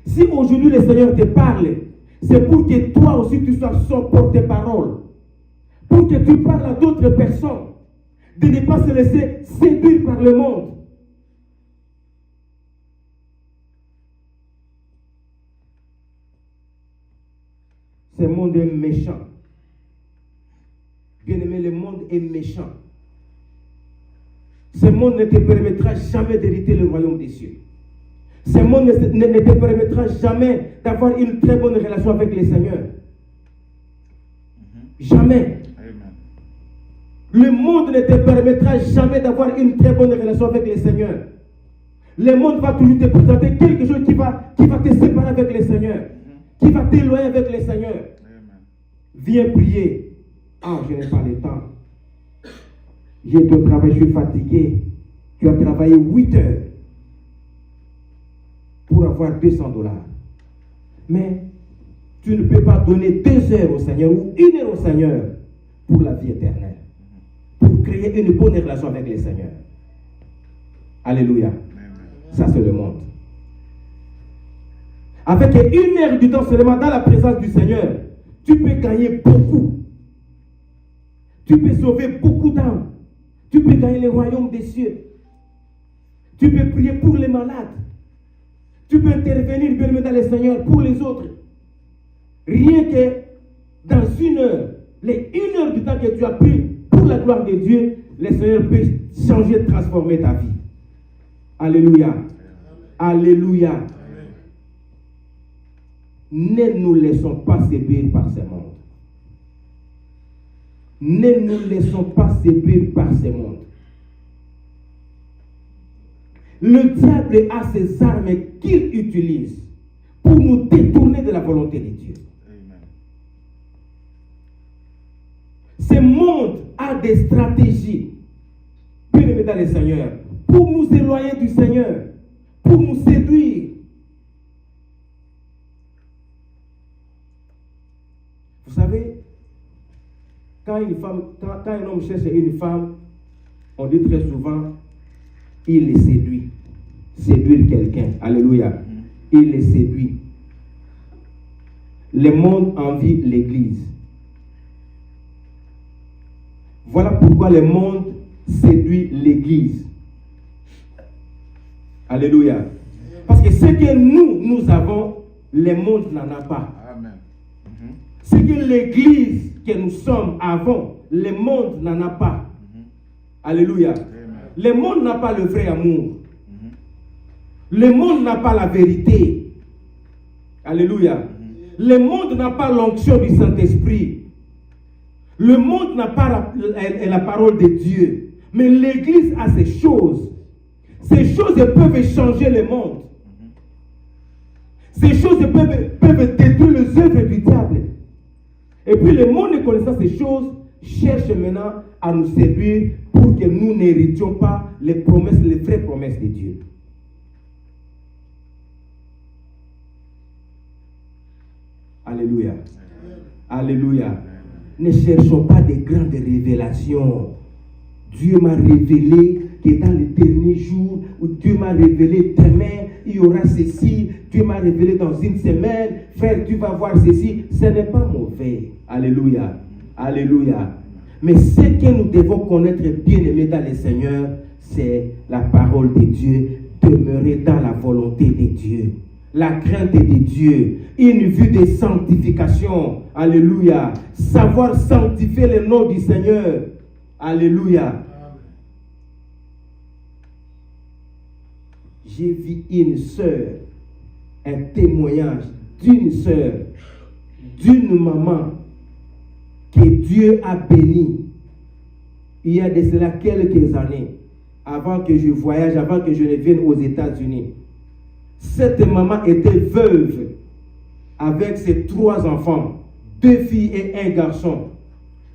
Si aujourd'hui le Seigneur te parle, c'est pour que toi aussi tu sois son porte-parole. Pour que tu parles à d'autres personnes. De ne pas se laisser séduire par le monde. Ce monde est méchant. Bien-aimé, le monde est méchant. Ce monde ne te permettra jamais d'hériter le royaume des cieux. Ce monde ne te permettra jamais d'avoir une très bonne relation avec le Seigneur. Jamais. Amen. Le monde ne te permettra jamais d'avoir une très bonne relation avec le Seigneur. Le monde va toujours te présenter quelque chose qui va te séparer avec le Seigneur. Qui va t'éloigner avec le Seigneur. Amen. Viens prier. Ah, je n'ai pas le temps. J'ai ton travail, je suis fatigué. Tu as travaillé 8 heures pour avoir 200 $. Mais tu ne peux pas donner 2 heures au Seigneur ou 1 heure au Seigneur pour la vie éternelle. Pour créer une bonne relation avec le Seigneur. Alléluia. Ça, c'est le monde. Avec 1 heure du temps seulement dans la présence du Seigneur, tu peux gagner beaucoup. Tu peux sauver beaucoup d'âmes. Tu peux gagner le royaume des cieux. Tu peux prier pour les malades. Tu peux intervenir bien dans le Seigneur pour les autres. Rien que dans 1 heure, les 1 heure du temps que tu as pris pour la gloire de Dieu, le Seigneur peut changer, transformer ta vie. Alléluia. Alléluia. Amen. Ne nous laissons pas séduire par ce monde. Ne nous laissons pas séduire par ce monde. Le diable a ses armes qu'il utilise pour nous détourner de la volonté de Dieu. Amen. Ce monde a des stratégies, bien-aimés dans le Seigneur, pour nous éloigner du Seigneur, pour nous séduire. Vous savez, quand un homme cherche une femme, on dit très souvent, il les séduit. Séduire quelqu'un. Alléluia. Il les séduit. Le monde envie l'Église. Voilà pourquoi le monde séduit l'Église. Alléluia. Parce que ce que nous avons, le monde n'en a pas. Amen. Ce que l'Église que nous sommes avons, le monde n'en a pas. Alléluia. Amen. Le monde n'a pas le vrai amour. Le monde n'a pas la vérité. Alléluia. Le monde n'a pas l'onction du Saint-Esprit. Le monde n'a pas la parole de Dieu. Mais l'Église a ces choses. Ces choses peuvent changer le monde. Ces choses peuvent détruire les œuvres du diable. Et puis le monde, connaissant ces choses, cherche maintenant à nous séduire pour que nous n'héritions pas les promesses, les vraies promesses de Dieu. Alléluia. Alléluia. Ne cherchons pas des grandes révélations. Dieu m'a révélé que dans les derniers jours, où Dieu m'a révélé demain, il y aura ceci. Dieu m'a révélé dans une semaine, frère, tu vas voir ceci. Ce n'est pas mauvais. Alléluia. Alléluia. Mais ce que nous devons connaître, bien-aimés dans le Seigneur, c'est la parole de Dieu, demeurer dans la volonté de Dieu. La crainte de Dieu, une vue de sanctification. Alléluia. Savoir sanctifier le nom du Seigneur. Alléluia. J'ai vu une sœur, un témoignage d'une sœur, d'une maman que Dieu a bénie il y a de cela quelques années, avant que je voyage, avant que je ne vienne aux États-Unis. Cette maman était veuve avec ses 3 enfants, 2 filles et 1 garçon.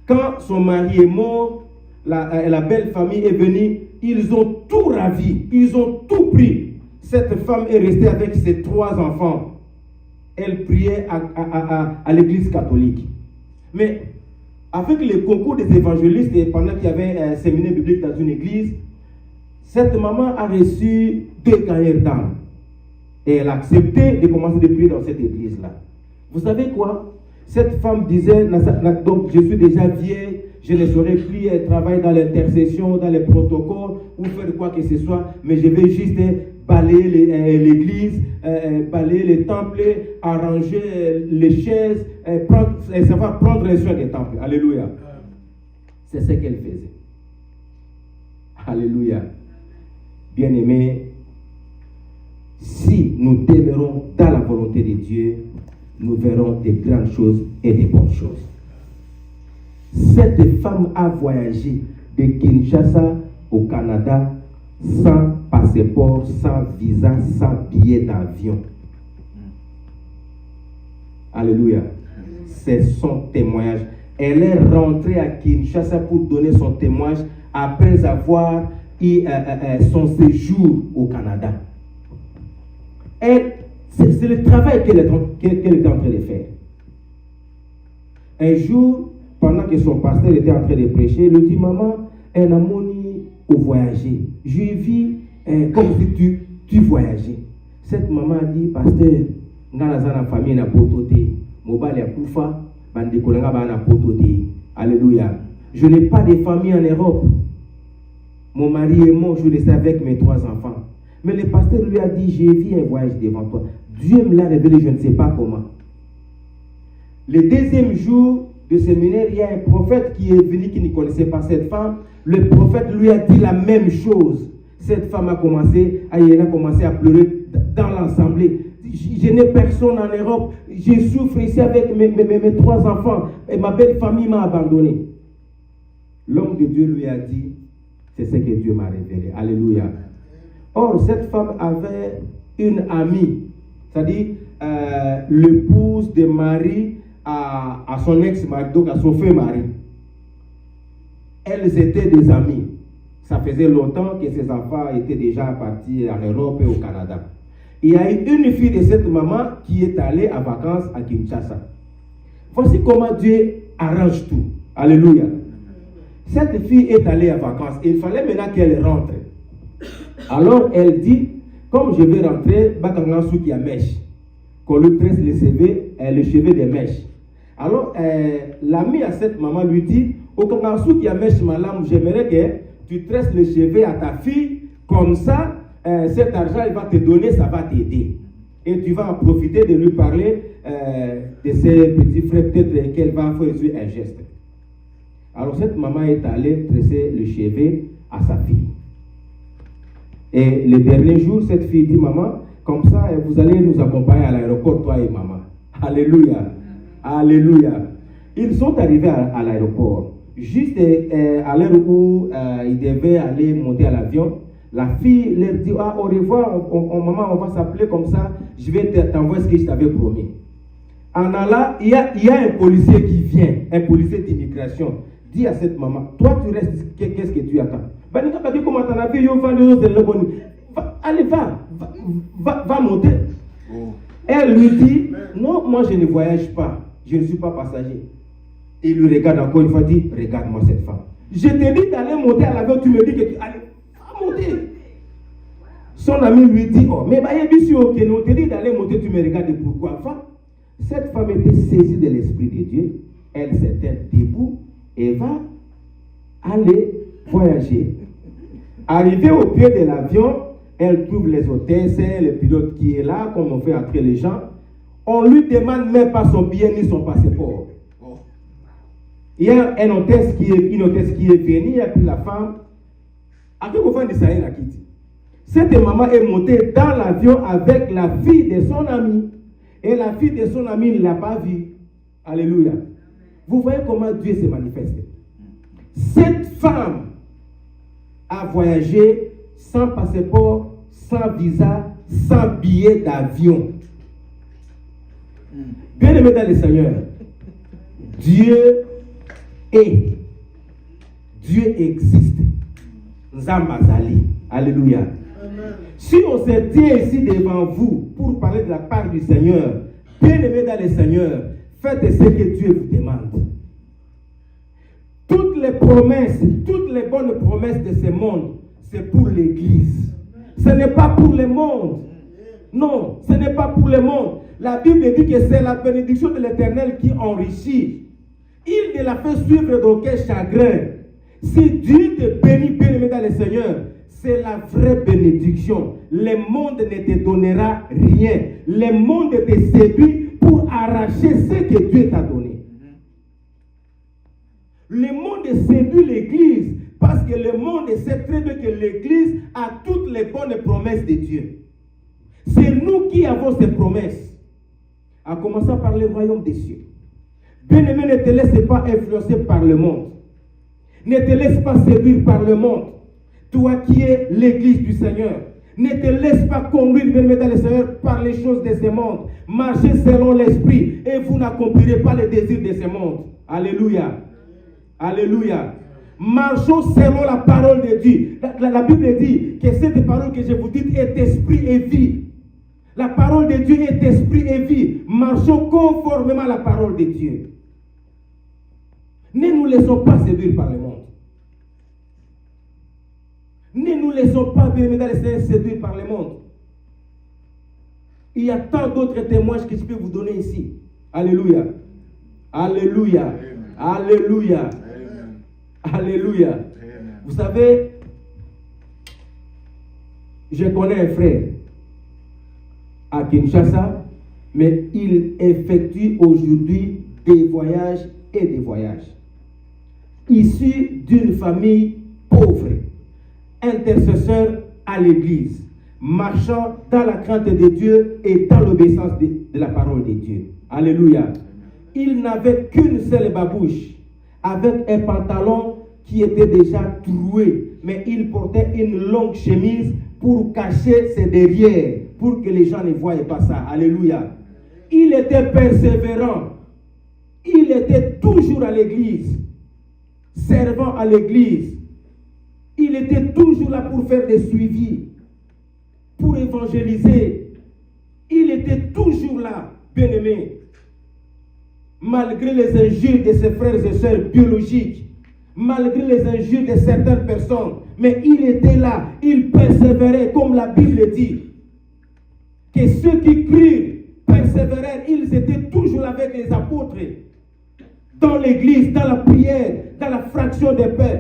Quand son mari est mort, la belle famille est venue, ils ont tout ravi, ils ont tout pris. Cette femme est restée avec ses 3 enfants. Elle priait à l'église catholique. Mais avec le concours des évangélistes, et pendant qu'il y avait un séminaire biblique dans une église, cette maman a reçu 2 cahiers d'âme. Et elle a accepté de commencer de prier dans cette église-là. Vous savez quoi? Cette femme disait, donc je suis déjà vieille, je ne saurais plus travailler dans l'intercession, dans les protocoles, ou faire quoi que ce soit, mais je vais juste balayer l'église, balayer les temples, arranger les chaises, savoir prendre les soins des temples. Alléluia. C'est ce qu'elle faisait. Alléluia. Bien-aimés, si nous demeurons dans la volonté de Dieu, nous verrons des grandes choses et des bonnes choses. Cette femme a voyagé de Kinshasa au Canada sans passeport, sans visa, sans billet d'avion. Alléluia. C'est son témoignage. Elle est rentrée à Kinshasa pour donner son témoignage après avoir eu son séjour au Canada. C'est le travail qu'elle était en train de faire. Un jour, pendant que son pasteur était en train de prêcher, il lui dit, maman, un amoni au voyager. J'ai vu comme si tu voyageais. Cette maman a dit, pasteur, la famille n'a pas toté. Mobile a koufa, bande kolanga ba na pototé. Alléluia. Je n'ai pas de famille en Europe. Mon mari est mort, je restais avec mes 3 enfants. Mais le pasteur lui a dit, j'ai vu un voyage devant toi. Dieu me l'a révélé, je ne sais pas comment. Le deuxième jour de séminaire, il y a un prophète qui est venu, qui ne connaissait pas cette femme. Le prophète lui a dit la même chose. Cette femme a commencé à pleurer dans l'assemblée. Je n'ai personne en Europe. Je souffre ici avec mes 3 enfants. Et ma belle famille m'a abandonné. L'homme de Dieu lui a dit, c'est ce que Dieu m'a révélé. Alléluia. Or, cette femme avait une amie, c'est-à-dire l'épouse de Marie à son ex-mari, donc à son feu mari. Elles étaient des amies. Ça faisait longtemps que ses enfants étaient déjà partis en Europe et au Canada. Il y a eu une fille de cette maman qui est allée en vacances à Kinshasa. Voici comment Dieu arrange tout. Alléluia. Cette fille est allée en vacances. Il fallait maintenant qu'elle rentre. Alors elle dit, comme je vais rentrer, qui a mèche, qu'on lui tresse le cheveux des mèches. Alors l'ami à cette maman lui dit, au Kangansou qui a mèche malam, j'aimerais que tu tresses le cheveux à ta fille, comme ça, cet argent il va te donner, ça va t'aider. Et tu vas en profiter de lui parler de ses petits frères, peut-être qu'elle va faire un geste. Alors cette maman est allée tresser le cheveux à sa fille. Et le dernier jour, cette fille dit, maman, comme ça, vous allez nous accompagner à l'aéroport, toi et maman. Alléluia. Alléluia. Ils sont arrivés à l'aéroport. Juste à l'heure où ils devaient aller monter à l'avion, la fille leur dit ah, au revoir, maman, on va s'appeler comme ça, je vais t'envoyer ce que je t'avais promis. En allant, il y a un policier qui vient, un policier d'immigration, dit à cette maman, toi tu restes, qu'est-ce que tu attends? Allez, va monter. Elle lui dit, non, moi je ne voyage pas, je ne suis pas passager. Il lui regarde encore une fois, dit, regarde-moi cette femme. Je te dis d'aller monter à l'avion, tu me dis que tu allez monter. Son ami lui dit, oh, mais ok, on te dit d'aller monter, tu me regardes, pourquoi? Enfin, cette femme était saisie de l'Esprit de Dieu, elle s'était debout et va aller voyager. Arrivée au pied de l'avion, elle trouve les hôtesses, le pilote qui est là, comme on fait entrer les gens. On lui demande même pas son billet ni son passeport. Il y a une hôtesse qui est venue, et puis la femme, cette maman est montée dans l'avion avec la fille de son ami. Et la fille de son ami ne l'a pas vue. Alléluia. Vous voyez comment Dieu se manifeste. Cette femme a voyagé sans passeport, sans visa, sans billet d'avion. Bien aimé dans le Seigneur, Dieu est. Dieu existe. Nzambazali. Alléluia. Amen. Si on se tient ici devant vous pour parler de la part du Seigneur, bien aimé dans le Seigneur, faites ce que Dieu vous demande. Toutes les promesses, toutes les bonnes promesses de ce monde, c'est pour l'Église. Ce n'est pas pour le monde. Non, ce n'est pas pour le monde. La Bible dit que c'est la bénédiction de l'Éternel qui enrichit. Il ne la fait suivre d'aucun chagrin. Si Dieu te bénit, bien-aimé dans le Seigneur, c'est la vraie bénédiction. Le monde ne te donnera rien. Le monde te séduit pour arracher ce que Dieu t'a donné. Le monde séduit l'Église parce que le monde sait très bien que l'Église a toutes les bonnes promesses de Dieu. C'est nous qui avons ces promesses. À commencer par le royaume des cieux. Bien-aimé, ne te laisse pas influencer par le monde. Ne te laisse pas séduire par le monde. Toi qui es l'Église du Seigneur. Ne te laisse pas conduire, bien-aimé dans le Seigneur, par les choses de ce monde. Marchez selon l'Esprit et vous n'accomplirez pas les désirs de ce monde. Alléluia. Alléluia. Marchons selon la parole de Dieu. La Bible dit que cette parole que je vous dis est esprit et vie. La parole de Dieu est esprit et vie. Marchons conformément à la parole de Dieu. Ne nous laissons pas séduire par le monde. Ne nous laissons pas, bien aimés dans le Seigneur, séduire par le monde. Il y a tant d'autres témoignages que je peux vous donner ici. Alléluia. Alléluia. Alléluia. Alléluia. Vous savez, je connais un frère à Kinshasa, mais il effectue aujourd'hui des voyages et des voyages. Issu d'une famille pauvre, intercesseur à l'église, marchant dans la crainte de Dieu et dans l'obéissance de la parole de Dieu. Alléluia. Il n'avait qu'une seule babouche, avec un pantalon qui était déjà troué, mais il portait une longue chemise pour cacher ses derrières, pour que les gens ne voient pas ça. Alléluia. Il était persévérant. Il était toujours à l'église, servant à l'église. Il était toujours là pour faire des suivis, pour évangéliser. Il était toujours là, bien-aimé. Malgré les injures de ses frères et sœurs biologiques, malgré les injures de certaines personnes, mais il était là, il persévérait, comme la Bible dit, que ceux qui crient persévérèrent, ils étaient toujours avec les apôtres, dans l'église, dans la prière, dans la fraction des pains.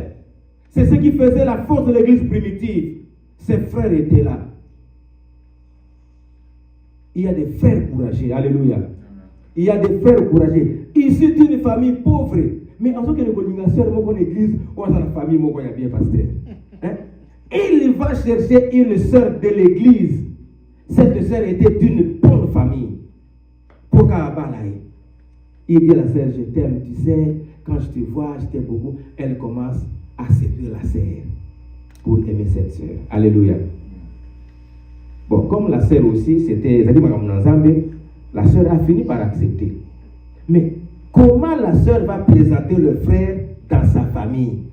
C'est ce qui faisait la force de l'église primitive. Ses frères étaient là. Il y a des frères courageux, alléluia. Il y a des frères courageux. Issus d'une famille pauvre. Mais en tant que l'église, mon église, ou dans la famille, mon bien pasteur. Il va chercher une sœur de l'église. Cette sœur était d'une bonne famille. Pour qu'elle Il dit à la sœur, je t'aime, tu sais, quand je te vois, je t'aime beaucoup. Elle commence à séduire la sœur pour aimer cette sœur. Alléluia. Bon, comme la sœur aussi, c'était la sœur a fini par accepter. Mais comment la sœur va présenter le frère dans sa famille?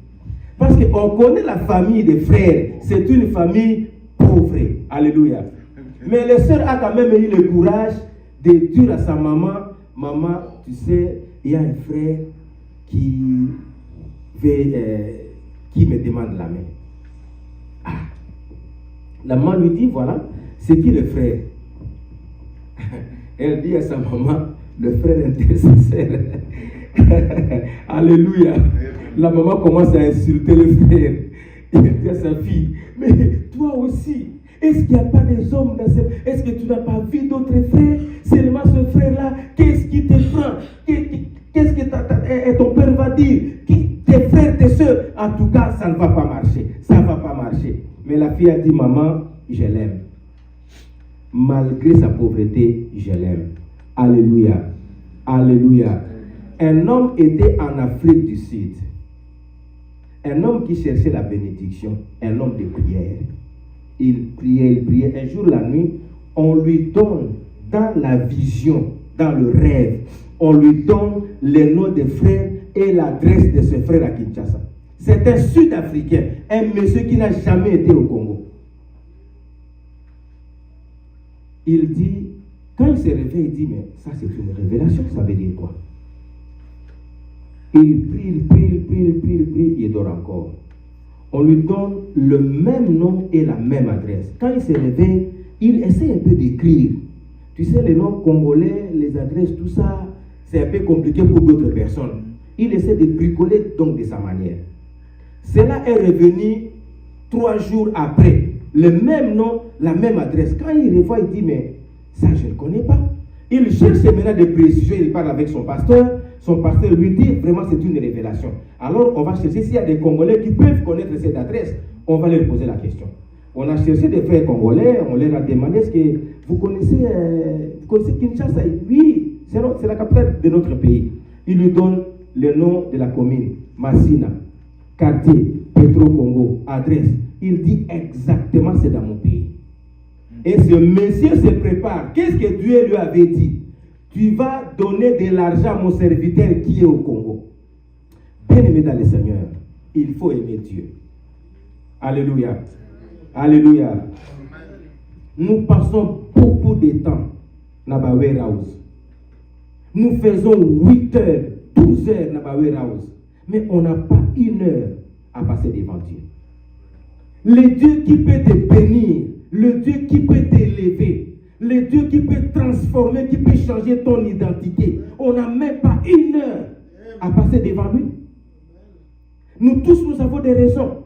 Parce qu'on connaît la famille des frères, c'est une famille pauvre. Alléluia. Mais la sœur a quand même eu le courage de dire à sa maman, maman, tu sais, il y a un frère qui me demande la main. Ah. La maman lui dit, voilà, c'est qui le frère? Elle dit à sa maman, le frère intercesseur. Alléluia. La maman commence à insulter le frère. Il dit à sa fille, mais toi aussi, est-ce qu'il n'y a pas des hommes dans ce... Est-ce que tu n'as pas vu d'autres frères? Seulement ce frère-là, qu'est-ce qui te prend? Qu'est-ce que ton père va dire? Tes frères, tes soeurs? En tout cas, ça ne va pas marcher. Ça ne va pas marcher. Mais la fille a dit, maman, je l'aime. Malgré sa pauvreté, je l'aime. Alléluia. Alléluia. Un homme était en Afrique du Sud. Un homme qui cherchait la bénédiction. Un homme de prière. Il priait, il priait. Un jour, la nuit, on lui donne, dans la vision, dans le rêve, on lui donne les noms des frères et l'adresse de ce frère à Kinshasa. C'est un Sud-Africain, un monsieur qui n'a jamais été au Congo. Il dit, quand il se réveille, il dit, mais ça c'est une révélation, ça veut dire quoi? Il prie, il dort encore. On lui donne le même nom et la même adresse. Quand il se réveille, il essaie un peu d'écrire. Tu sais, les noms congolais, les adresses, tout ça, c'est un peu compliqué pour d'autres personnes. Il essaie de bricoler donc de sa manière. Cela est revenu 3 jours après. Le même nom, la même adresse. Quand il revoit, il dit, mais ça, je ne connais pas. Il cherche maintenant des précisions, il parle avec son pasteur. Son pasteur lui dit, vraiment, c'est une révélation. Alors, on va chercher s'il y a des Congolais qui peuvent connaître cette adresse. On va leur poser la question. On a cherché des frères congolais, on leur a demandé, est-ce que vous connaissez Kinshasa? Oui, c'est la capitale de notre pays. Il lui donne le nom de la commune, Massina, quartier, Petro-Congo, adresse. Il dit exactement, c'est dans mon pays. Et ce monsieur se prépare. Qu'est-ce que Dieu lui avait dit? Tu vas donner de l'argent à mon serviteur qui est au Congo. Bien-aimé dans le Seigneur, il faut aimer Dieu. Alléluia. Alléluia. Nous passons beaucoup de temps dans la warehouse. Nous faisons 8 heures, 12 heures dans la warehouse. Mais on n'a pas 1 heure à passer devant Dieu. Le Dieu qui peut te bénir, le Dieu qui peut t'élever, le Dieu qui peut transformer, qui peut changer ton identité. On n'a même pas 1 heure à passer devant lui. Nous tous, nous avons des raisons.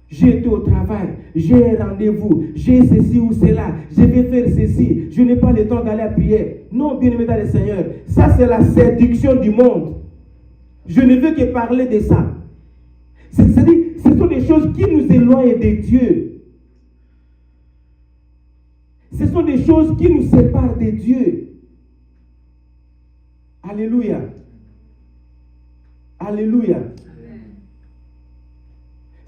J'ai été au travail, j'ai un rendez-vous, j'ai ceci ou cela, je vais faire ceci, je n'ai pas le temps d'aller à prier. Non, bien-aimé dans le Seigneur, ça c'est la séduction du monde. Je ne veux que parler de ça. C'est-à-dire, ce sont des choses qui nous éloignent de Dieu. Ce sont des choses qui nous séparent de Dieu. Alléluia. Alléluia.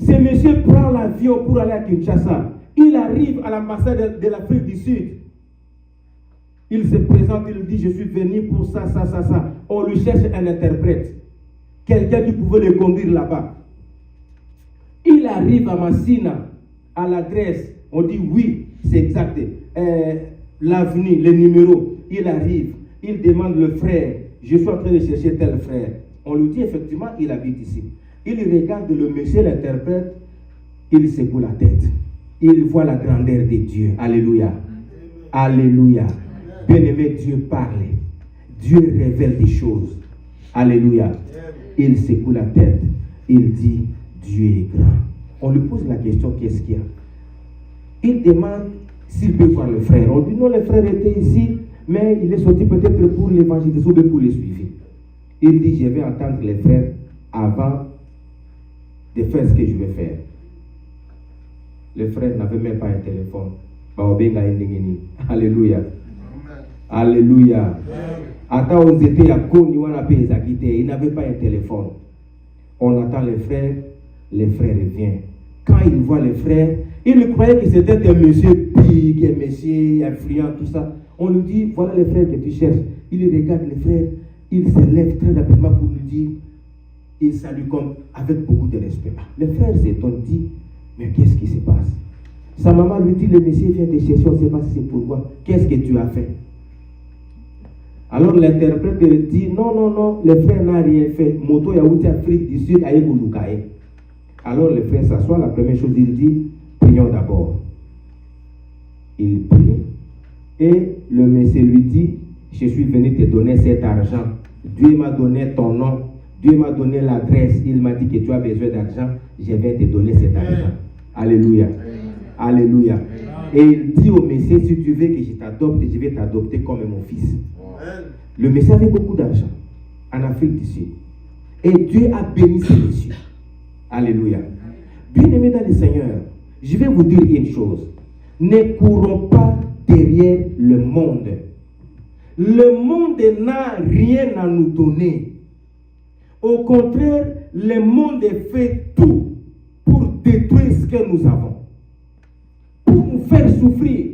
Ce monsieur prend l'avion pour aller à Kinshasa. Il arrive à l'ambassade de l'Afrique du Sud. Il se présente, il dit, je suis venu pour ça, ça, ça, ça. On lui cherche un interprète. Quelqu'un qui pouvait le conduire là-bas. Il arrive à Massina, à l'adresse. On dit oui, c'est exact. L'avenue, le numéro. Il arrive, il demande le frère. Je suis en train de chercher tel frère. On lui dit effectivement, il habite ici. Il regarde le monsieur, l'interprète, il secoue la tête. Il voit la grandeur de Dieu. Alléluia. Alléluia. Bien-aimé, Dieu parle. Dieu révèle des choses. Alléluia. Il secoue la tête. Il dit, Dieu est grand. On lui pose la question, qu'est-ce qu'il y a? Il demande s'il peut voir le frère. On dit, non, le frère était ici, mais il est sorti peut-être pour l'évangéliser ou pour les suivre. Il dit, je vais entendre les frères avant de faire ce que je vais faire. Le frère n'avait même pas un téléphone. Alléluia. Alléluia. Attends, on était à Koni, on a payé Zakité. Il n'avait pas un téléphone. On attend les frères viennent. Quand il voit les frères, il croyait que c'était un monsieur big, un monsieur influent, tout ça. On lui dit, voilà les frères que tu cherches. Il regarde les frères, il se lève très rapidement pour lui dire, il salue comme avec beaucoup de respect. Les frères s'étonnent, dit, mais qu'est-ce qui se passe? Sa maman lui dit, le monsieur vient te chercher, on ne sait pas si c'est pourquoi. Qu'est-ce que tu as fait? Alors l'interprète dit, non, le frère n'a rien fait. Moto Yaouti, Afrique du Sud, Aïe Gouloukaï. Alors le frère s'assoit, la première chose il dit, prions d'abord. Il prie et le monsieur lui dit, je suis venu te donner cet argent. Dieu m'a donné ton nom, Dieu m'a donné l'adresse, il m'a dit que tu as besoin d'argent, je vais te donner cet argent. Alléluia. Alléluia. Et il dit au monsieur, si tu veux que je t'adopte, je vais t'adopter comme mon fils. Le monsieur avait beaucoup d'argent en Afrique du Sud. Et Dieu a béni ce monsieur. Alléluia. Bien-aimés dans le Seigneur, je vais vous dire une chose. Ne courons pas derrière le monde. Le monde n'a rien à nous donner. Au contraire, le monde fait tout pour détruire ce que nous avons. Pour nous faire souffrir.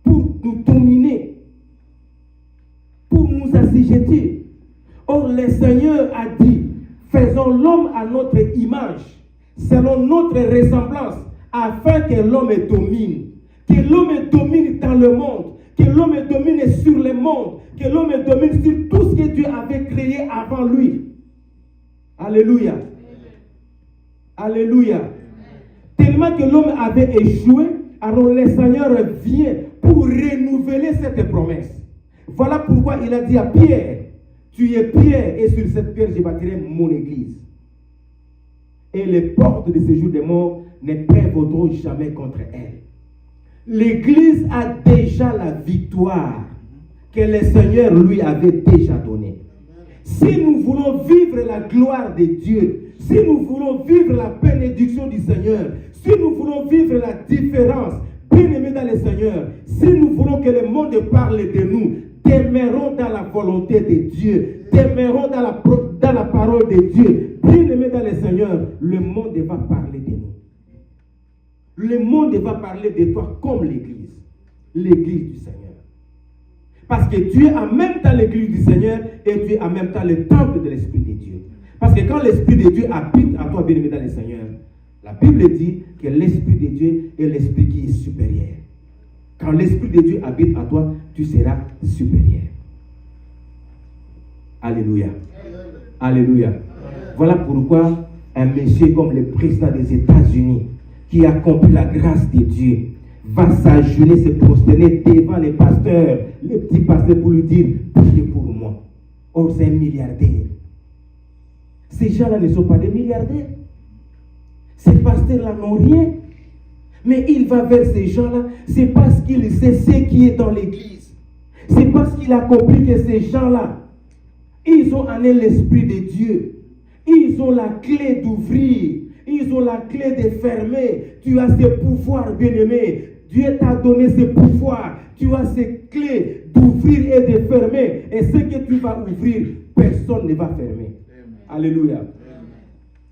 Pour nous dominer. Pour nous assujettir. Or, le Seigneur a dit, faisons l'homme à notre image, selon notre ressemblance, afin que l'homme domine. Que l'homme domine dans le monde. Que l'homme domine sur le monde. Que l'homme domine sur tout ce que Dieu avait créé avant lui. Alléluia. Alléluia. Tellement que l'homme avait échoué, alors le Seigneur vient pour renouveler cette promesse. Voilà pourquoi il a dit à Pierre, tu es Pierre et sur cette pierre je bâtirai mon église. Et les portes de séjour des morts ne prévaudront jamais contre elle. L'église a déjà la victoire que le Seigneur lui avait déjà donnée. Si nous voulons vivre la gloire de Dieu, si nous voulons vivre la bénédiction du Seigneur, si nous voulons vivre la différence, bien-aimés dans le Seigneur, si nous voulons que le monde parle de nous, demeurons dans la volonté de Dieu, demeurons dans la parole de Dieu. Bien-aimés dans le Seigneur, le monde va parler de nous. Le monde va parler de toi comme l'église du Seigneur. Parce que tu es en même temps l'église du Seigneur et tu es en même temps le temple de l'Esprit de Dieu. Parce que quand l'Esprit de Dieu habite à toi, bien-aimé dans le Seigneur, la Bible dit que l'Esprit de Dieu est l'Esprit qui est supérieur. Quand l'Esprit de Dieu habite à toi, tu seras supérieur. Alléluia. Alléluia. Voilà pourquoi un monsieur comme le président des États-Unis, qui accomplit la grâce de Dieu, va s'agenouiller, se prosterner devant les pasteurs, les petits pasteurs, pour lui dire, priez pour moi. Or, c'est un milliardaire. Ces gens-là ne sont pas des milliardaires. Ces pasteurs-là n'ont rien. Mais il va vers ces gens-là, c'est parce qu'il sait ce qui est dans l'église. C'est parce qu'il a compris que ces gens-là, ils ont en eux l'Esprit de Dieu. Ils ont la clé d'ouvrir. Ils ont la clé de fermer. Tu as ce pouvoir, bien-aimé. Dieu t'a donné ce pouvoir. Tu as ces clés d'ouvrir et de fermer. Et ce que tu vas ouvrir, personne ne va fermer. Amen. Alléluia. Amen.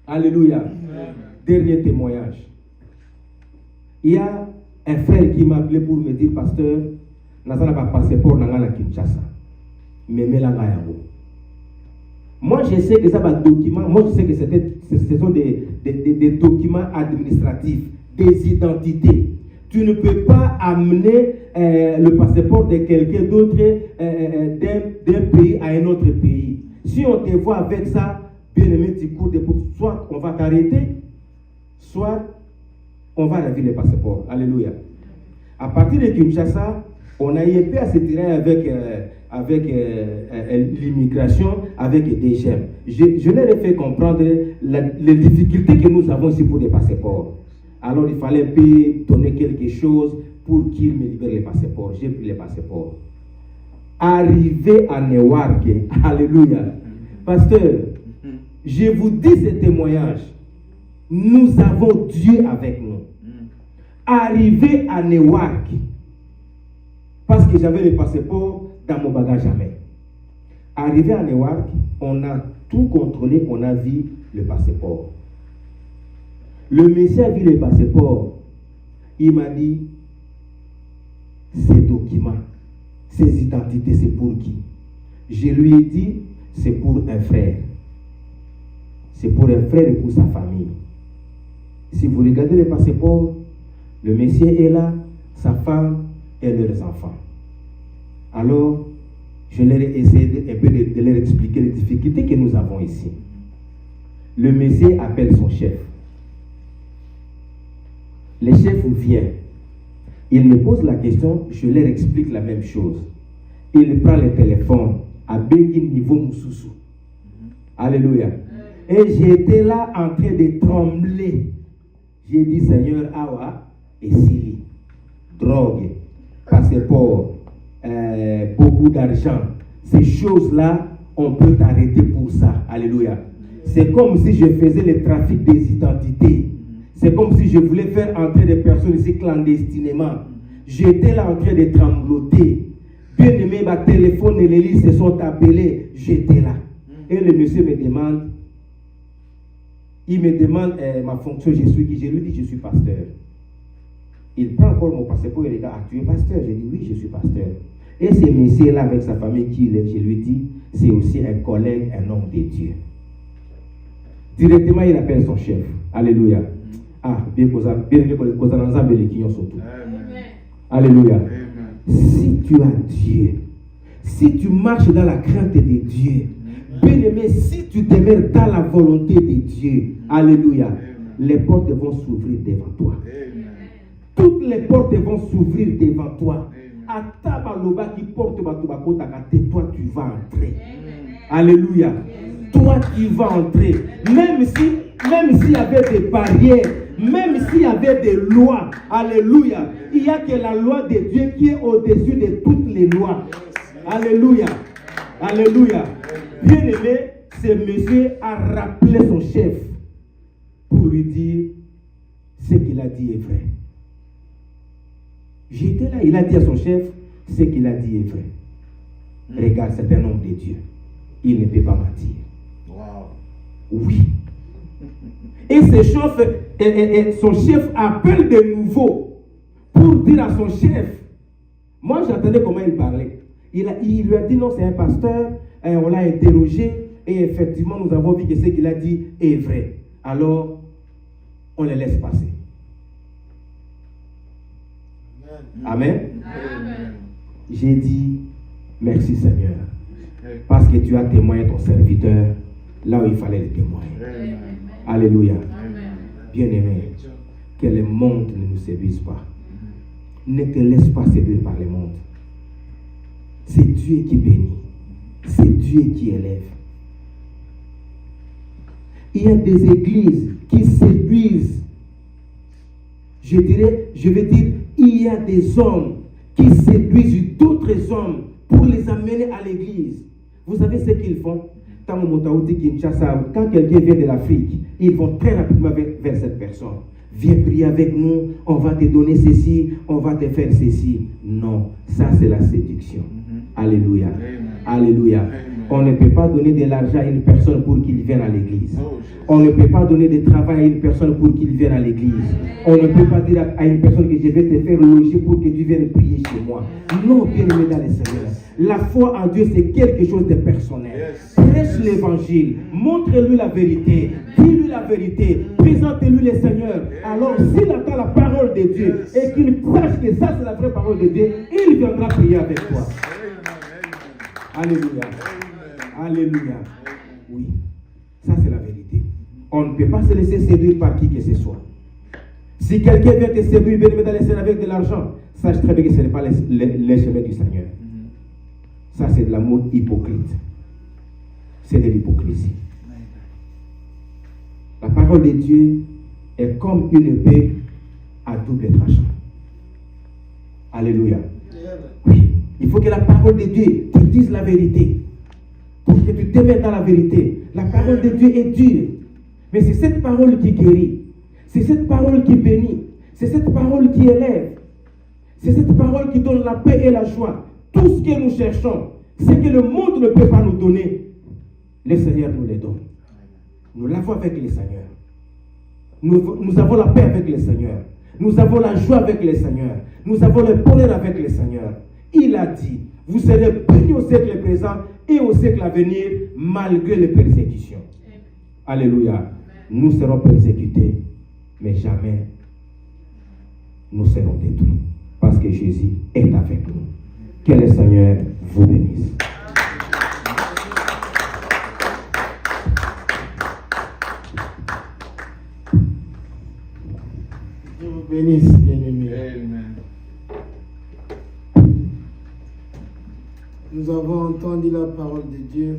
Alléluia. Amen. Dernier témoignage. Il y a un frère qui m'a appelé pour me dire, pasteur, je n'ai pas passeport à Kinshasa. Mais moi, je sais que ça va documents. Moi, je sais que ce sont des documents administratifs, des identités. Tu ne peux pas amener le passeport de quelqu'un d'autre d'un pays à un autre pays. Si on te voit avec ça, bien aimé, tu cours de bout. Soit on va t'arrêter, soit on va ravir le passeport. Alléluia. À partir de Kinshasa, on a eu un peu à se tirer avec l'immigration, avec des gemmes. Je leur ai fait comprendre les difficultés que nous avons ici pour les passeports. Alors il fallait un peu donner quelque chose pour qu'ils me libèrent les passeports. J'ai pris les passeports. Arrivé à Newark, alléluia. Pasteur, je vous dis ce témoignage. Nous avons Dieu avec nous. Arrivé à Newark, parce que j'avais le passeport dans mon bagage à main. Arrivé à Newark, on a tout contrôlé, on a vu le passeport. Le monsieur a vu le passeport. Il m'a dit, ces documents, ces identités, c'est pour qui? Je lui ai dit, c'est pour un frère. C'est pour un frère et pour sa famille. Si vous regardez le passeport, le monsieur est là, sa femme et leurs enfants. Alors, je leur ai essayé un peu de leur expliquer les difficultés que nous avons ici. Le monsieur appelle son chef. Le chef vient. Il me pose la question, je leur explique la même chose. Il prend le téléphone à Béguin niveau Moussoussou. Alléluia. Et j'étais là en train de trembler. J'ai dit, Seigneur, Awa et Sili, drogue, passeport, beaucoup d'argent. Ces choses-là, on peut t'arrêter pour ça. Alléluia. C'est comme si je faisais le trafic des identités. C'est comme si je voulais faire entrer des personnes ici clandestinement. J'étais là en train de trembloter. Bien aimé, ma téléphone et les lits se sont appelés. J'étais là. Et le monsieur me demande, il me demande ma fonction, je suis qui? Je lui dis, je suis pasteur. Il prend encore mon passeport et il dit, ah, tu es pasteur? Je dis, oui, je suis pasteur. Et ce monsieur-là, avec sa famille qui est, je lui dis, c'est aussi un collègue, un homme de Dieu. Directement, il appelle son chef. Alléluia. Ah, bien que surtout. Alléluia. Si tu as Dieu, si tu marches dans la crainte de Dieu, bien-aimé, si tu demeures dans la volonté de Dieu, alléluia, les portes vont s'ouvrir devant toi. Toutes les portes vont s'ouvrir devant toi. À Tabaloba qui porte Batubako Takate, toi tu vas entrer. Alléluia. Toi tu vas entrer. Même s'il y avait des barrières, même s'il y avait des lois, alléluia, il n'y a que la loi de Dieu qui est au-dessus de toutes les lois. Alléluia. Alléluia. Bien aimé, ce monsieur a rappelé son chef pour lui dire ce qu'il a dit est vrai. J'étais là, il a dit à son chef, ce qu'il a dit est vrai. Regarde, c'est un homme de Dieu. Il ne peut pas mentir. Wow. Oui. Et son chef appelle de nouveau pour dire à son chef. Moi, j'attendais comment il parlait. Il lui a dit non, c'est un pasteur. On l'a interrogé. Et effectivement, nous avons vu que ce qu'il a dit est vrai. Alors, on le laisse passer. Amen. Amen. J'ai dit, merci Seigneur. Parce que tu as témoigné ton serviteur là où il fallait le témoigner. Amen. Alléluia. Bien-aimé, que le monde ne nous séduise pas. Ne te laisse pas séduire par le monde. C'est Dieu qui bénit. C'est Dieu qui élève. Il y a des églises qui séduisent. Je vais dire, il y a des hommes qui séduisent d'autres hommes pour les amener à l'église. Vous savez ce qu'ils font? Quand quelqu'un vient de l'Afrique, ils vont très rapidement vers cette personne. Viens prier avec nous, on va te donner ceci, on va te faire ceci. Non, ça c'est la séduction. Alléluia. Alléluia. On ne peut pas donner de l'argent à une personne pour qu'il vienne à l'église. On ne peut pas donner de travail à une personne pour qu'il vienne à l'église. On ne peut pas dire à une personne que je vais te faire loger pour que tu viennes prier chez moi. Non, bien-aimé dans le Seigneur. La foi en Dieu, c'est quelque chose de personnel. Prêche l'évangile. Montre-lui la vérité. Dis-lui la vérité. Présente-lui le Seigneur. Alors, s'il entend la parole de Dieu et qu'il sache que ça, c'est la vraie parole de Dieu, il viendra prier avec toi. Alléluia. Alléluia. Oui. Ça, c'est la vérité. On ne peut pas se laisser séduire par qui que ce soit. Si quelqu'un vient te séduire, bien dans les scènes avec de l'argent, sache très bien que ce n'est pas le chemin du Seigneur. Ça, c'est de l'amour hypocrite. C'est de l'hypocrisie. La parole de Dieu est comme une épée à double tranchant. Alléluia. Oui. Il faut que la parole de Dieu te dise la vérité. Pour que tu te mettes dans la vérité. La parole de Dieu est dure. Mais c'est cette parole qui guérit. C'est cette parole qui bénit. C'est cette parole qui élève. C'est cette parole qui donne la paix et la joie. Tout ce que nous cherchons, Ce que le monde ne peut pas nous donner, le Seigneur nous les donne. Nous l'avons avec le Seigneur. Nous avons la paix avec le Seigneur. Nous avons la joie avec le Seigneur. Nous avons le bonheur avec le Seigneur. Il a dit, vous serez bénis au siècle présent et au siècle à venir, malgré les persécutions. Alléluia. Nous serons persécutés, mais jamais nous serons détruits. Parce que Jésus est avec nous. Que le Seigneur vous bénisse. Dieu vous bénisse, bien-aimés. Nous avons entendu la parole de Dieu.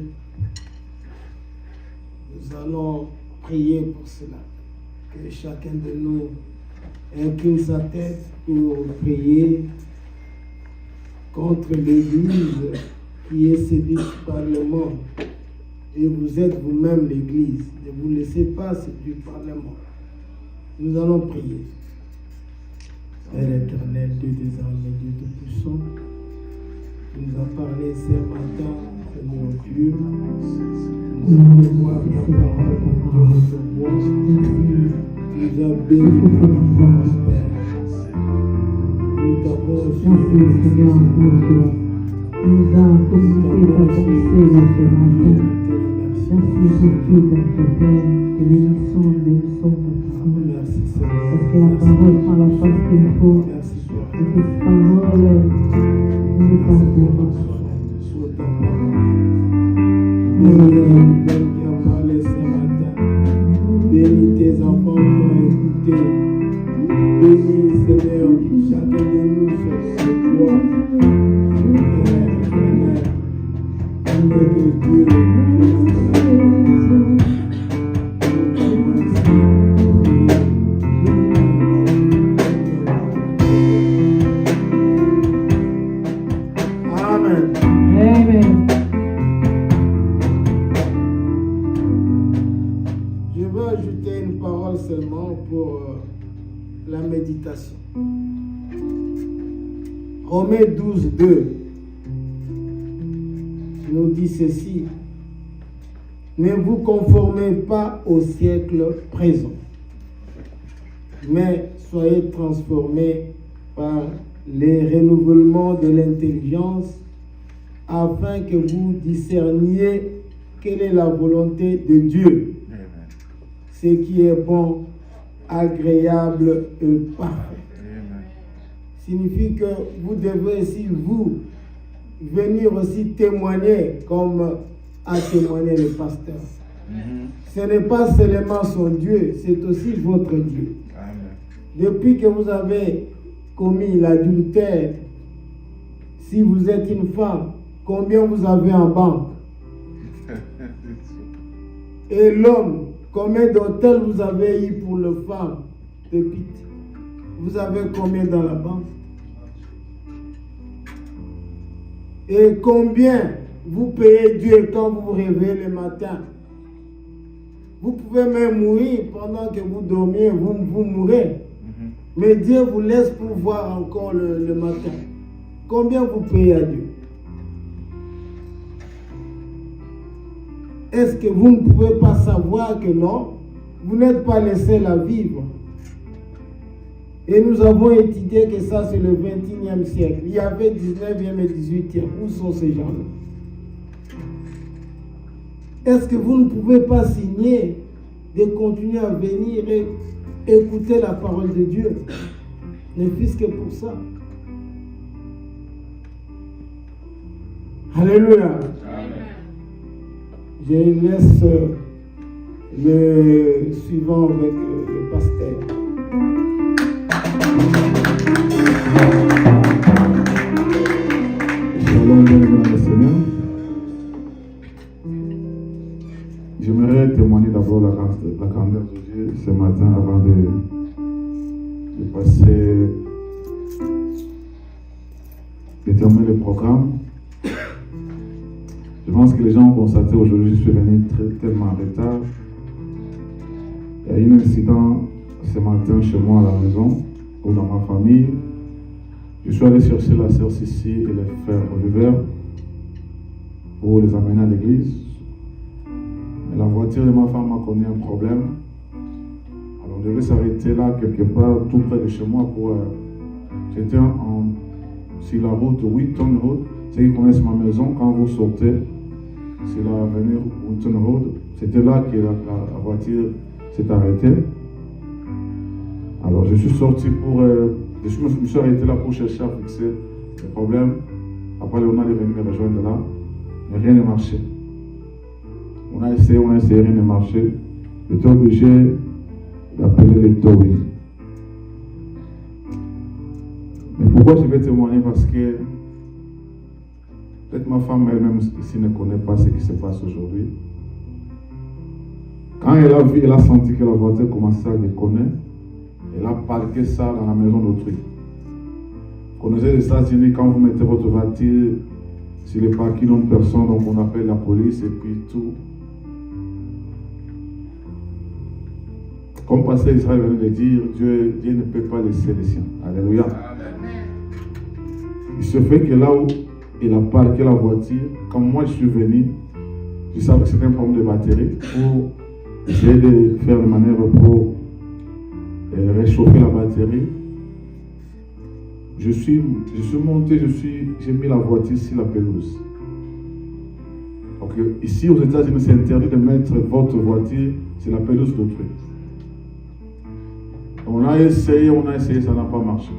Nous allons prier pour cela. Que chacun de nous incline sa tête pour prier contre l'Église qui est séduite par le monde. Et vous êtes vous-même l'Église. Ne vous laissez pas séduire par le monde. Nous allons prier. Père éternel, Dieu des armées, Dieu tout-puissant, tu nous as parlé ce matin, Seigneur Dieu. Nous allons voir ta parole comme Dieu nous voit. Tu nous as bénis pour ta parole, Père. Nous t'avons reçu, Seigneur, nous a communiqué ta pensée ce matin. Merci pour tout, Père. Bénissons ta parole. Merci, Seigneur. Parce que la parole prend la place qu'il faut. Merci, Père. Et que cette parole nous parcourt. Sois ta parole. Bénis l'homme qui a parlé ce matin. Bénis tes enfants qui ont écouté. Bénis, Seigneur, chacun de nous sur ce toit. Seigneur, que Dieu Amen. Amen. Je veux ajouter une parole seulement pour la méditation. Romains 12, 2 nous dit ceci. Ne vous conformez pas au siècle présent, mais soyez transformés par les renouvellements de l'intelligence afin que vous discerniez quelle est la volonté de Dieu, ce qui est bon, agréable et parfait. Signifie que vous devez aussi vous venir aussi témoigner comme a témoigné le pasteur. Ce n'est pas seulement son Dieu, c'est aussi votre Dieu. Depuis que vous avez commis l'adultère, si vous êtes une femme, combien vous avez en banque? Et l'homme, combien d'hôtels vous avez eu pour les femmes? Pépites. Vous avez combien dans la banque? Et combien vous payez Dieu quand vous vous réveillez le matin? Vous pouvez même mourir pendant que vous dormiez, vous mourrez. Mais Dieu vous laisse pour voir encore le matin. Combien vous payez à Dieu? Est-ce que vous ne pouvez pas savoir que non, vous n'êtes pas les seuls à vivre? Et nous avons étudié que ça c'est le 21e siècle. Il y avait 19e et 18e. Où sont ces gens-là? Est-ce que vous ne pouvez pas signer de continuer à venir et écouter la parole de Dieu? Ne fût-ce que pour ça. Alléluia. Je laisse le suivant avec le pasteur. Shalom, bien-aimés dans le Seigneur. J'aimerais témoigner d'abord la grandeur de Dieu ce matin avant de passer, de terminer le programme. Je pense que les gens ont constaté aujourd'hui, je suis venu tellement en retard. Il y a eu un incident ce matin chez moi à la maison ou dans ma famille. Je suis allé chercher la sœur Sissi et le frère Oliver. pour les amener à l'église. Mais la voiture de ma femme a connu un problème. Alors on devait s'arrêter là, quelque part, tout près de chez moi. J'étais sur la route Wheaton Road. Ceux qui connaissent ma maison, quand vous sortez sur l'avenue Wheaton Road, c'était là que la voiture s'est arrêtée. Alors je suis sorti je me suis arrêté là pour chercher à fixer le problème. Après, Léonard est venu me rejoindre là, mais rien n'a marché. On a essayé, rien n'a marché. J'étais obligé d'appeler les towing. Mais pourquoi je vais témoigner? Parce que peut-être ma femme elle-même ici ne connaît pas ce qui se passe aujourd'hui. Quand elle a vu, elle a senti que la voiture commençait à déconner, elle a parqué ça dans la maison d'autrui. Vous connaissez les États-Unis, quand vous mettez votre voiture sur les parkings d'une personne, donc on appelle la police et puis tout. Comme pasteur Israël venait de dire, Dieu ne peut pas laisser les siens. Alléluia. Il se fait que là où il a parqué la voiture, quand moi je suis venu, je savais que c'était un problème de batterie pour essayer de faire des manœuvres pour réchauffer la batterie. Je suis monté, j'ai mis la voiture sur la pelouse. Donc ici aux États-Unis, c'est interdit de mettre votre voiture sur la pelouse d'autrui. On a essayé, ça n'a pas marché.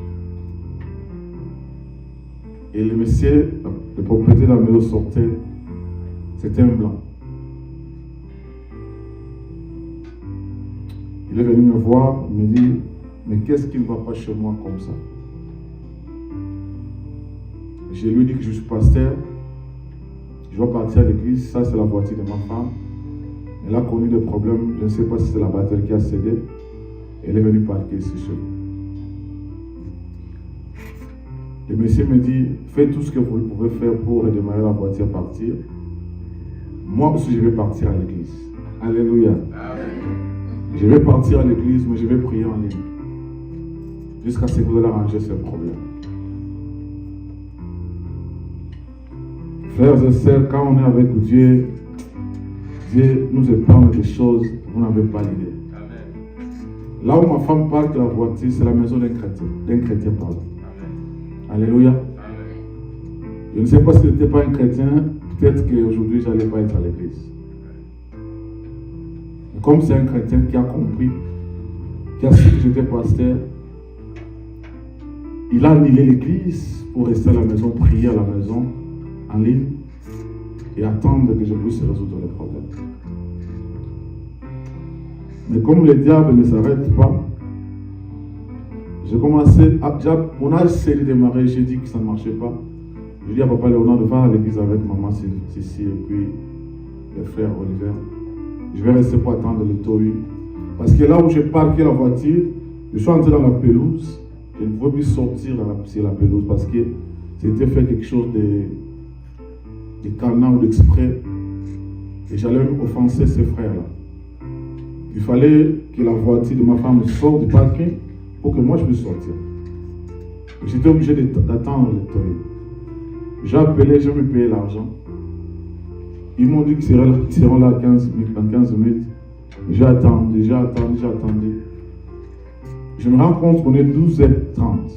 Et le monsieur, le propriétaire de la maison sortait, c'était un blanc. Il est venu me voir, il me dit, mais qu'est-ce qui ne va pas chez moi comme ça? Je lui ai dit que je suis pasteur, je dois partir à l'église, ça c'est la voiture de ma femme. Elle a connu des problèmes, je ne sais pas si c'est la batterie qui a cédé. Elle est venue parquer ici chez nous. Le monsieur me dit, faites tout ce que vous pouvez faire pour redémarrer la voiture, partir. Moi aussi je vais partir à l'église. Alléluia. Je vais partir à l'église, mais je vais prier en ligne. Jusqu'à ce que vous allez arranger ce problème. Frères et sœurs, quand on est avec Dieu, Dieu nous épargne des choses, vous n'avez pas l'idée. Là où ma femme parque la voiture, c'est la maison d'un chrétien, pardon. Alléluia. Je ne sais pas si ce n'était pas un chrétien, peut-être qu'aujourd'hui, je n'allais pas être à l'église. Mais comme c'est un chrétien qui a compris, qui a su que j'étais pasteur, il a annulé l'église pour rester à la maison, prier à la maison, en ligne, et attendre que je puisse résoudre les problèmes. Mais comme le diable ne s'arrête pas, j'ai commencé, on a essayé de démarrer, j'ai dit que ça ne marchait pas. Je dis à papa Léonard de faire à l'église avec maman Cici et puis le frère Oliver. Je vais rester pour attendre le towing. Parce que là où j'ai parqué la voiture, je suis entré dans la pelouse, je ne pouvais plus sortir sur la pelouse parce que c'était fait quelque chose de canard ou d'exprès. Et j'allais offenser ces frères-là. Il fallait que la voiture de ma femme sorte du parking pour que moi je puisse sortir. J'étais obligé d'attendre le towing. J'ai appelé, je me payé l'argent. Ils m'ont dit qu'ils seront là dans 15 minutes. J'ai attendu. Je me rends compte qu'on est 12h30.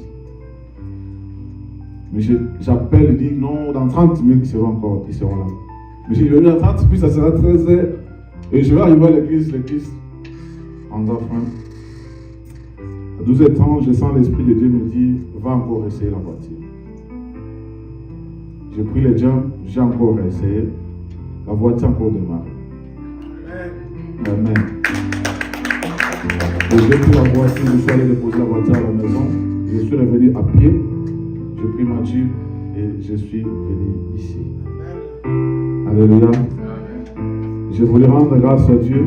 Mais j'appelle et dis non, dans 30 minutes ils seront là. Mais j'ai dit dans 30 minutes, ça sera 13h. Et je vais arriver à l'église en fin. À 12h30, je sens l'Esprit de Dieu me dire, va encore essayer la voiture. J'ai pris les jambes, j'ai encore essayé. La voiture encore démarré. Amen. Et j'ai pris la voiture, je suis allé déposer la voiture à la maison. Je suis revenu à pied. J'ai pris ma Jeep et je suis venu ici. Alléluia. Je voulais rendre grâce à Dieu.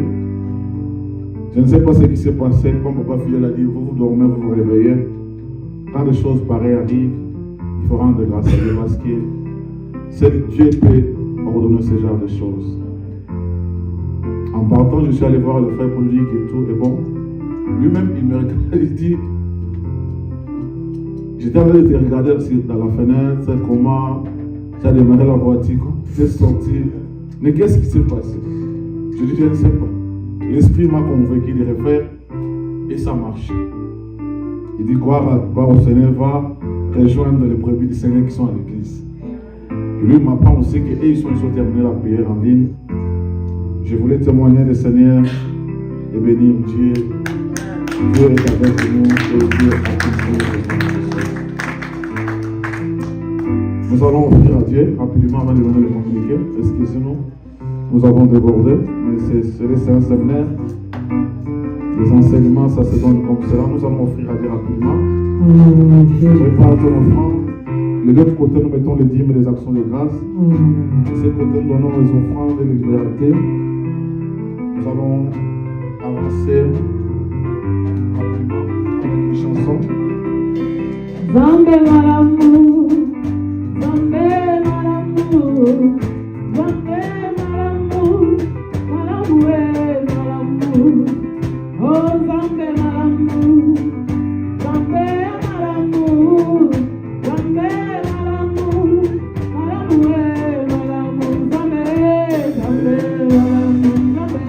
Je ne sais pas ce qui s'est passé. Comme papa Fidèle a dit, vous dormez, vous vous réveillez. Quand des choses pareilles arrivent, il faut rendre grâce à Dieu parce que seul Dieu peut ordonner ce genre de choses. En partant, je suis allé voir le frère pour lui dire que tout est bon. Lui-même, il me regarde, il dit, j'étais en train de te regarder dans la fenêtre, comment J'ai démarré la voiture, quand j'ai sorti. Mais qu'est-ce qui s'est passé? Je dis, je ne sais pas. L'Esprit m'a convaincu de refaire et ça marche. Il dit, gloire au Seigneur, va rejoindre les brebis du Seigneur qui sont à l'église. Et lui m'apprend aussi qu'ils ils ont terminé la prière en ligne. Je voulais témoigner du Seigneur et bénir Dieu. Dieu est avec nous et Dieu a Nous allons offrir à Dieu rapidement avant de venir le communiquer. Excusez-nous, nous avons débordé, mais c'est un séminaire. Les enseignements, ça se donne comme cela. Nous allons offrir à Dieu rapidement. Prépare ton offrande. De l'autre côté, nous mettons les dîmes et les actions de grâce. De ce côté, nous donnons les offrandes et les libertés. Nous allons avancer rapidement avec une chanson. Zambe malamu, Zambe malamu, Zambe malamu, malamu malamu, oh Zambe malamu, Zambe malamu, Zambe malamu, malamu malamu, Zambe Zambe malamu, Zambe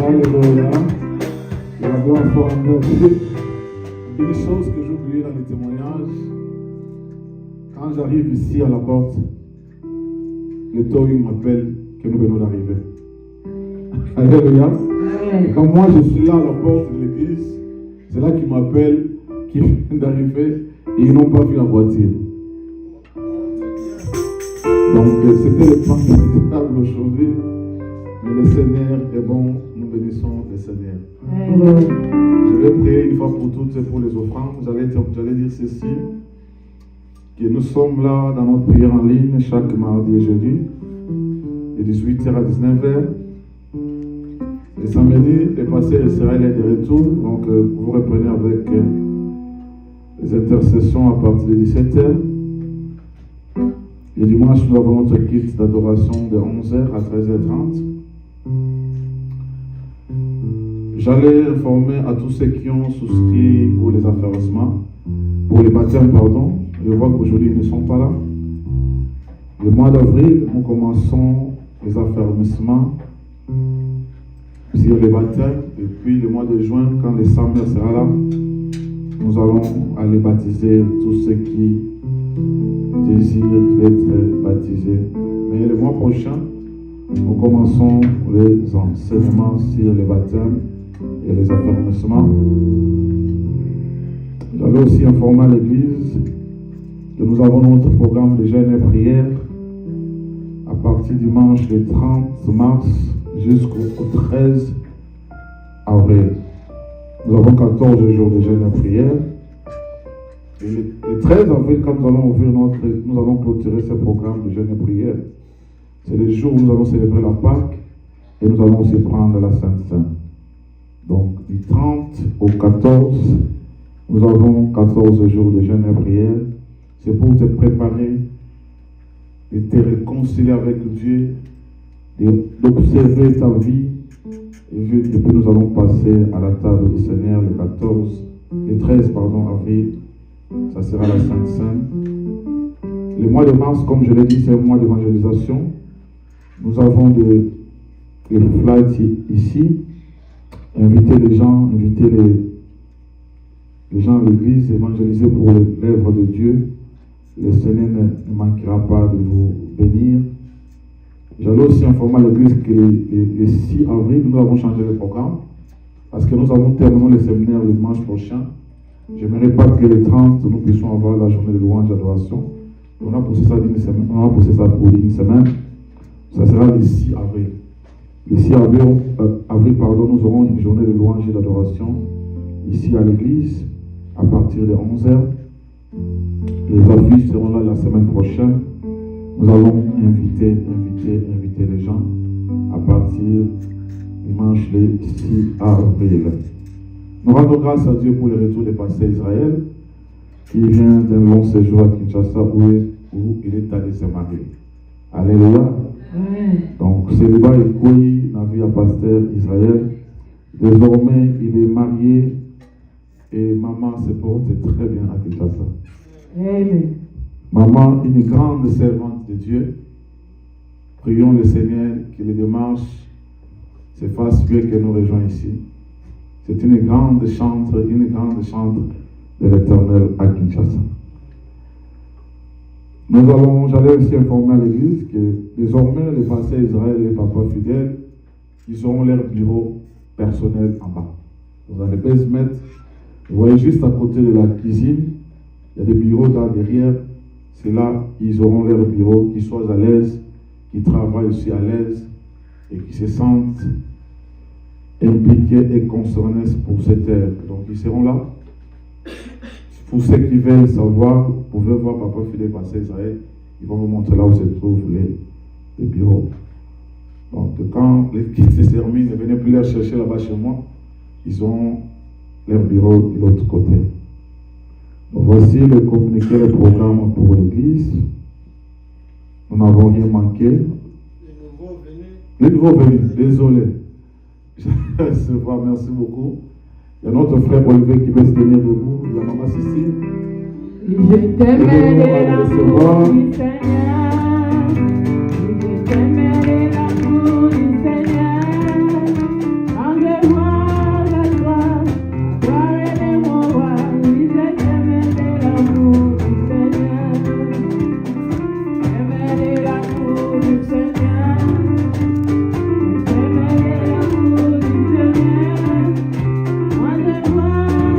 Alléluia. La gloire soit en Dieu. Une chose que j'ai oubliée dans les témoignages, quand j'arrive ici à la porte, le Tohu m'appelle que nous venons d'arriver. Alléluia. Et quand moi je suis là à la porte de l'église, c'est là qu'ils m'appellent, qu'ils viennent d'arriver et ils n'ont pas vu la voiture. Donc c'était le temps véritable aujourd'hui. Mais le Seigneur est bon, nous bénissons le Seigneur. Je vais prier une fois pour toutes et pour les offrandes. J'allais dire ceci, que nous sommes là dans notre prière en ligne chaque mardi et jeudi, de 18h à 19h. Le samedi, le pasteur Israël est de retour, donc vous reprenez avec les intercessions à partir de 17h. Le dimanche, nous avons notre culte d'adoration de 11h à 13h30. J'allais informer à tous ceux qui ont souscrit pour les affairmissements, pour les baptêmes, pardon. Je vois qu'aujourd'hui ils ne sont pas là. Le mois d'avril, nous commençons les affairmissements sur les baptêmes. Et puis le mois de juin, quand le Samuel sera là, nous allons aller baptiser tous ceux qui désirent d'être baptisés. Mais le mois prochain, nous commençons les enseignements sur les baptêmes et les affermissements. J'avais aussi informé l'église que nous avons notre programme de jeûne et prière à partir du dimanche le 30 mars jusqu'au 13 avril. Nous avons 14 jours de jeûne et prière. Et le 13 avril, quand nous allons clôturer ce programme de jeûne et prière, c'est le jour où nous allons célébrer la Pâque et nous allons aussi prendre la Sainte-Sainte. Donc, du 30 au 14, nous avons 14 jours de jeûne et prière. C'est pour te préparer et te réconcilier avec Dieu, d'observer ta vie. Et puis nous allons passer à la table du Seigneur le 13 avril. Ça sera la Sainte-Sainte. Le mois de mars, comme je l'ai dit, c'est un mois d'évangélisation. Nous avons des flights ici. Inviter les gens, inviter les gens à l'église, évangéliser pour l'œuvre de Dieu. Le Seigneur ne manquera pas de vous bénir. J'allais aussi informer l'église que le 6 avril, nous avons changé le programme parce que nous avons terminé le séminaire le dimanche prochain. Je n'aimerais pas que le 30, nous puissions avoir la journée de louange et d'adoration. On a poussé ça pour une semaine. Ça sera le 6 avril. Le 6 avril, nous aurons une journée de louange et d'adoration ici à l'église à partir de 11h. Les affiches seront là la semaine prochaine. Nous allons inviter les gens à partir dimanche le 6 avril. Nous rendons grâce à Dieu pour le retour des pasteurs Israël qui vient d'un long séjour à Kinshasa où où il est allé se marier. Alléluia. Amen. Donc, célibat est couillé dans la vie à pasteur Israël. Désormais, il est marié et maman se porte très bien à Kinshasa. Amen. Maman, une grande servante de Dieu. Prions le Seigneur que les démarches se fassent mieux que nous rejoignons ici. C'est une grande chantre de l'Éternel à Kinshasa. J'allais aussi informer à l'église que désormais les pasteurs Israël et les papas fidèles, ils auront leur bureau personnel en bas. Vous allez pas se mettre, vous voyez juste à côté de la cuisine, il y a des bureaux là derrière. C'est là ils auront leur bureau, qu'ils soient à l'aise, qui travaillent aussi à l'aise et qui se sentent impliqués et concernés pour cette œuvre. Donc ils seront là. Pour ceux qui veulent savoir, vous pouvez voir Papa Philippe passer Israël. Ils vont vous montrer là où se trouvent les bureaux. Donc quand les kits se terminent, ne venez plus les chercher là-bas chez moi. Ils ont leur bureau de l'autre côté. Donc voici le communiqué, le programme pour l'église. Nous n'avons rien manqué. Les nouveaux venus, désolé. Je vois, merci beaucoup. Il y a notre frère Olivier qui veut se tenir debout. Il y a maman Sissi. Je t'aimerai l'amour du Seigneur. Je t'aimerai l'amour du Seigneur. Quand je vois la gloire de mon roi. Oui, je t'aimerai l'amour du Seigneur. J'aimerai l'amour du Seigneur. Je t'aimerai l'amour du Seigneur. Quand je vois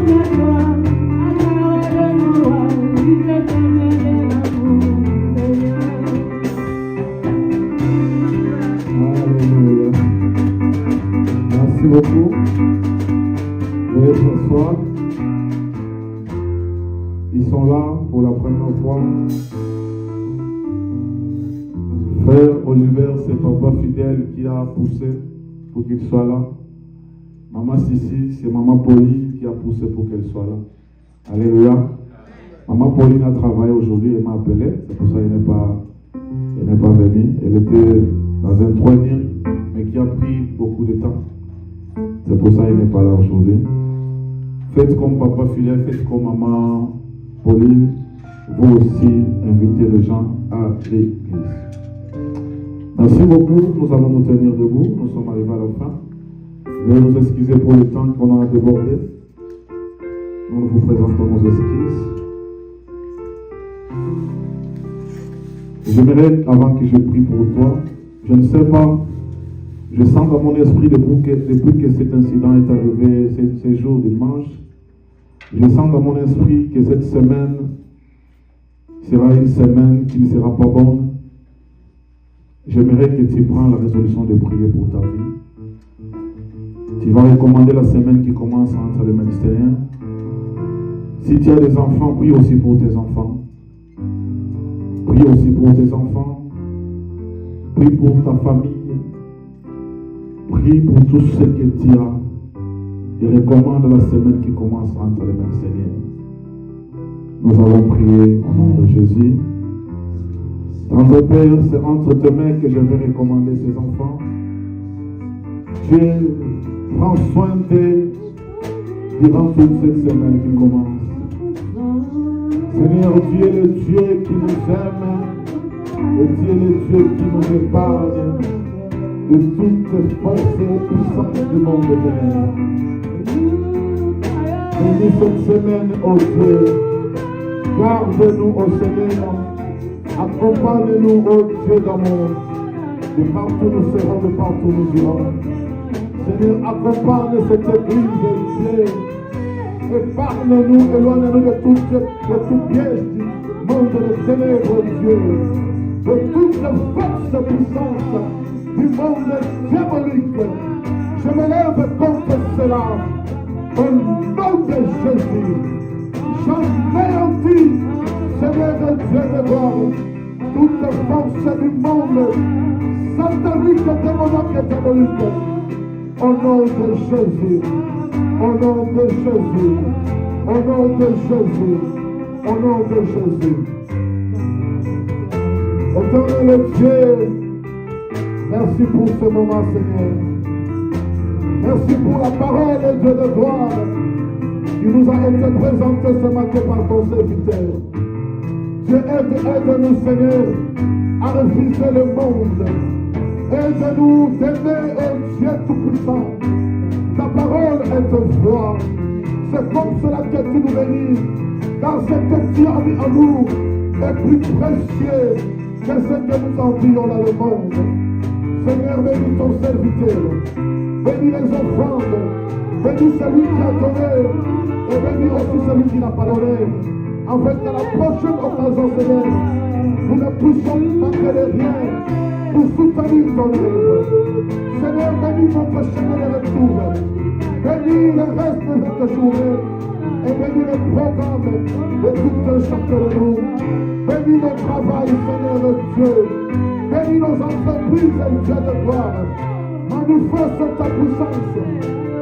la gloire de mon roi. Oui, je t'aimerai l'amour du Seigneur. Alléluia. Merci beaucoup. Veuillez s'asseoir. Ils sont là pour la première fois. Frère Oliver, c'est papa fidèle qui a poussé pour qu'il soit là. Maman Sissi, c'est maman Pauline qui a poussé pour qu'elle soit là. Alléluia. Maman Pauline a travaillé aujourd'hui, elle m'a appelé. C'est pour ça qu'elle n'est pas venue. Elle était dans un trônier, mais qui a pris beaucoup de temps. C'est pour ça qu'elle n'est pas là aujourd'hui. Faites comme papa fidèle, faites comme maman Pauline. Vous aussi, invitez les gens à l'église. Merci beaucoup. Nous allons nous tenir debout. Nous sommes arrivés à la fin. Veuillez nous excuser pour le temps qu'on a débordé. Nous vous présentons nos excuses. J'aimerais, avant que je prie pour toi, je ne sais pas, je sens dans mon esprit depuis que cet incident est arrivé, ces jours dimanche, je sens dans mon esprit que cette semaine sera une semaine qui ne sera pas bonne. J'aimerais que tu prennes la résolution de prier pour ta vie. Tu vas recommander la semaine qui commence entre les ministériens. Si tu as des enfants, prie aussi pour tes enfants. Prie aussi pour tes enfants. Prie pour ta famille. Prie pour tout ce que tu as. Et recommande la semaine qui commence entre les ministériens. Nous allons prier au nom de Jésus. Tendre Père, c'est entre tes mains que je vais recommander ces enfants. Dieu, prends soin d'eux durant toute cette semaine qui commence. Seigneur, tu es le Dieu qui nous aime et tu es le Dieu qui nous épargne de toutes les forces et puissances du monde éternel. Bénis cette semaine, ô Dieu. Garde-nous, ô Seigneur. Accompagne-nous, ô Dieu d'amour. De partout nous serons, de partout nous irons. Seigneur, accompagne cette église de Dieu. Épargne-nous, éloigne-nous de tout piège du monde de ténèbres, Dieu. De toutes les forces puissances du monde diabolique. Je me lève contre cela. Au nom de Jésus. J'anéantis, Seigneur Dieu de gloire, toutes les forces du monde satanique, démoniaque et diabolique. Au nom de Jésus. Au nom de Jésus, au nom de Jésus, au nom de Jésus. Éternel Dieu, merci pour ce moment, Seigneur. Merci pour la parole, Dieu de gloire, qui nous a été présentée ce matin par ton serviteur. Dieu, aide-nous, Seigneur, à refuser le monde. Aide-nous d'aimer un Dieu tout-puissant. Ta parole est foi. C'est comme cela que tu nous bénis. Car ce que tu as mis en nous est plus précieux que ce que nous envions dans le monde. Seigneur, bénis ton serviteur. Bénis les offrandes. Bénis celui qui a donné. Et bénis aussi celui qui n'a pas donné. Afin qu'à la prochaine occasion, Seigneur, nous ne puissions manquer de rien pour soutenir ton œuvre. Seigneur, bénis notre chemin de retour. Bénis le reste de cette journée. Et bénis le programme de tout chacun de nous. Bénis le travail, Seigneur Dieu. Bénis nos entreprises, Dieu de gloire. Manifeste ta puissance,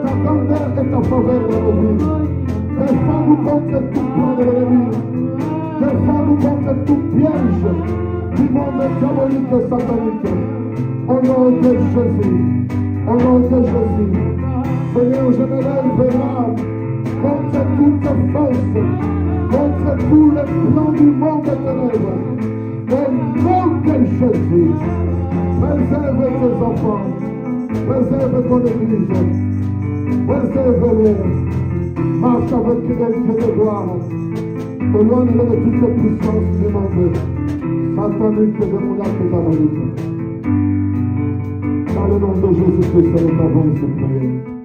ta grandeur et ta faveur dans nos vies. Défends-nous contre tout plan de l'ennemi. Défends-nous contre tout piège du monde diabolique et satanique. Au nom de Jésus. Au nom de Jésus. Seigneur, je me lève là contre toute force, contre tous les plans du monde ténèbres. Au nom de Jésus. Préserve tes enfants. Préserve ton église. Préserve-les. Marche avec eux, Dieu de gloire. Éloigne-les de toutes les puissances du monde. Satanique et démoniaque et diabolique. Dans le nom de Jésus-Christ, nous avons ce prière.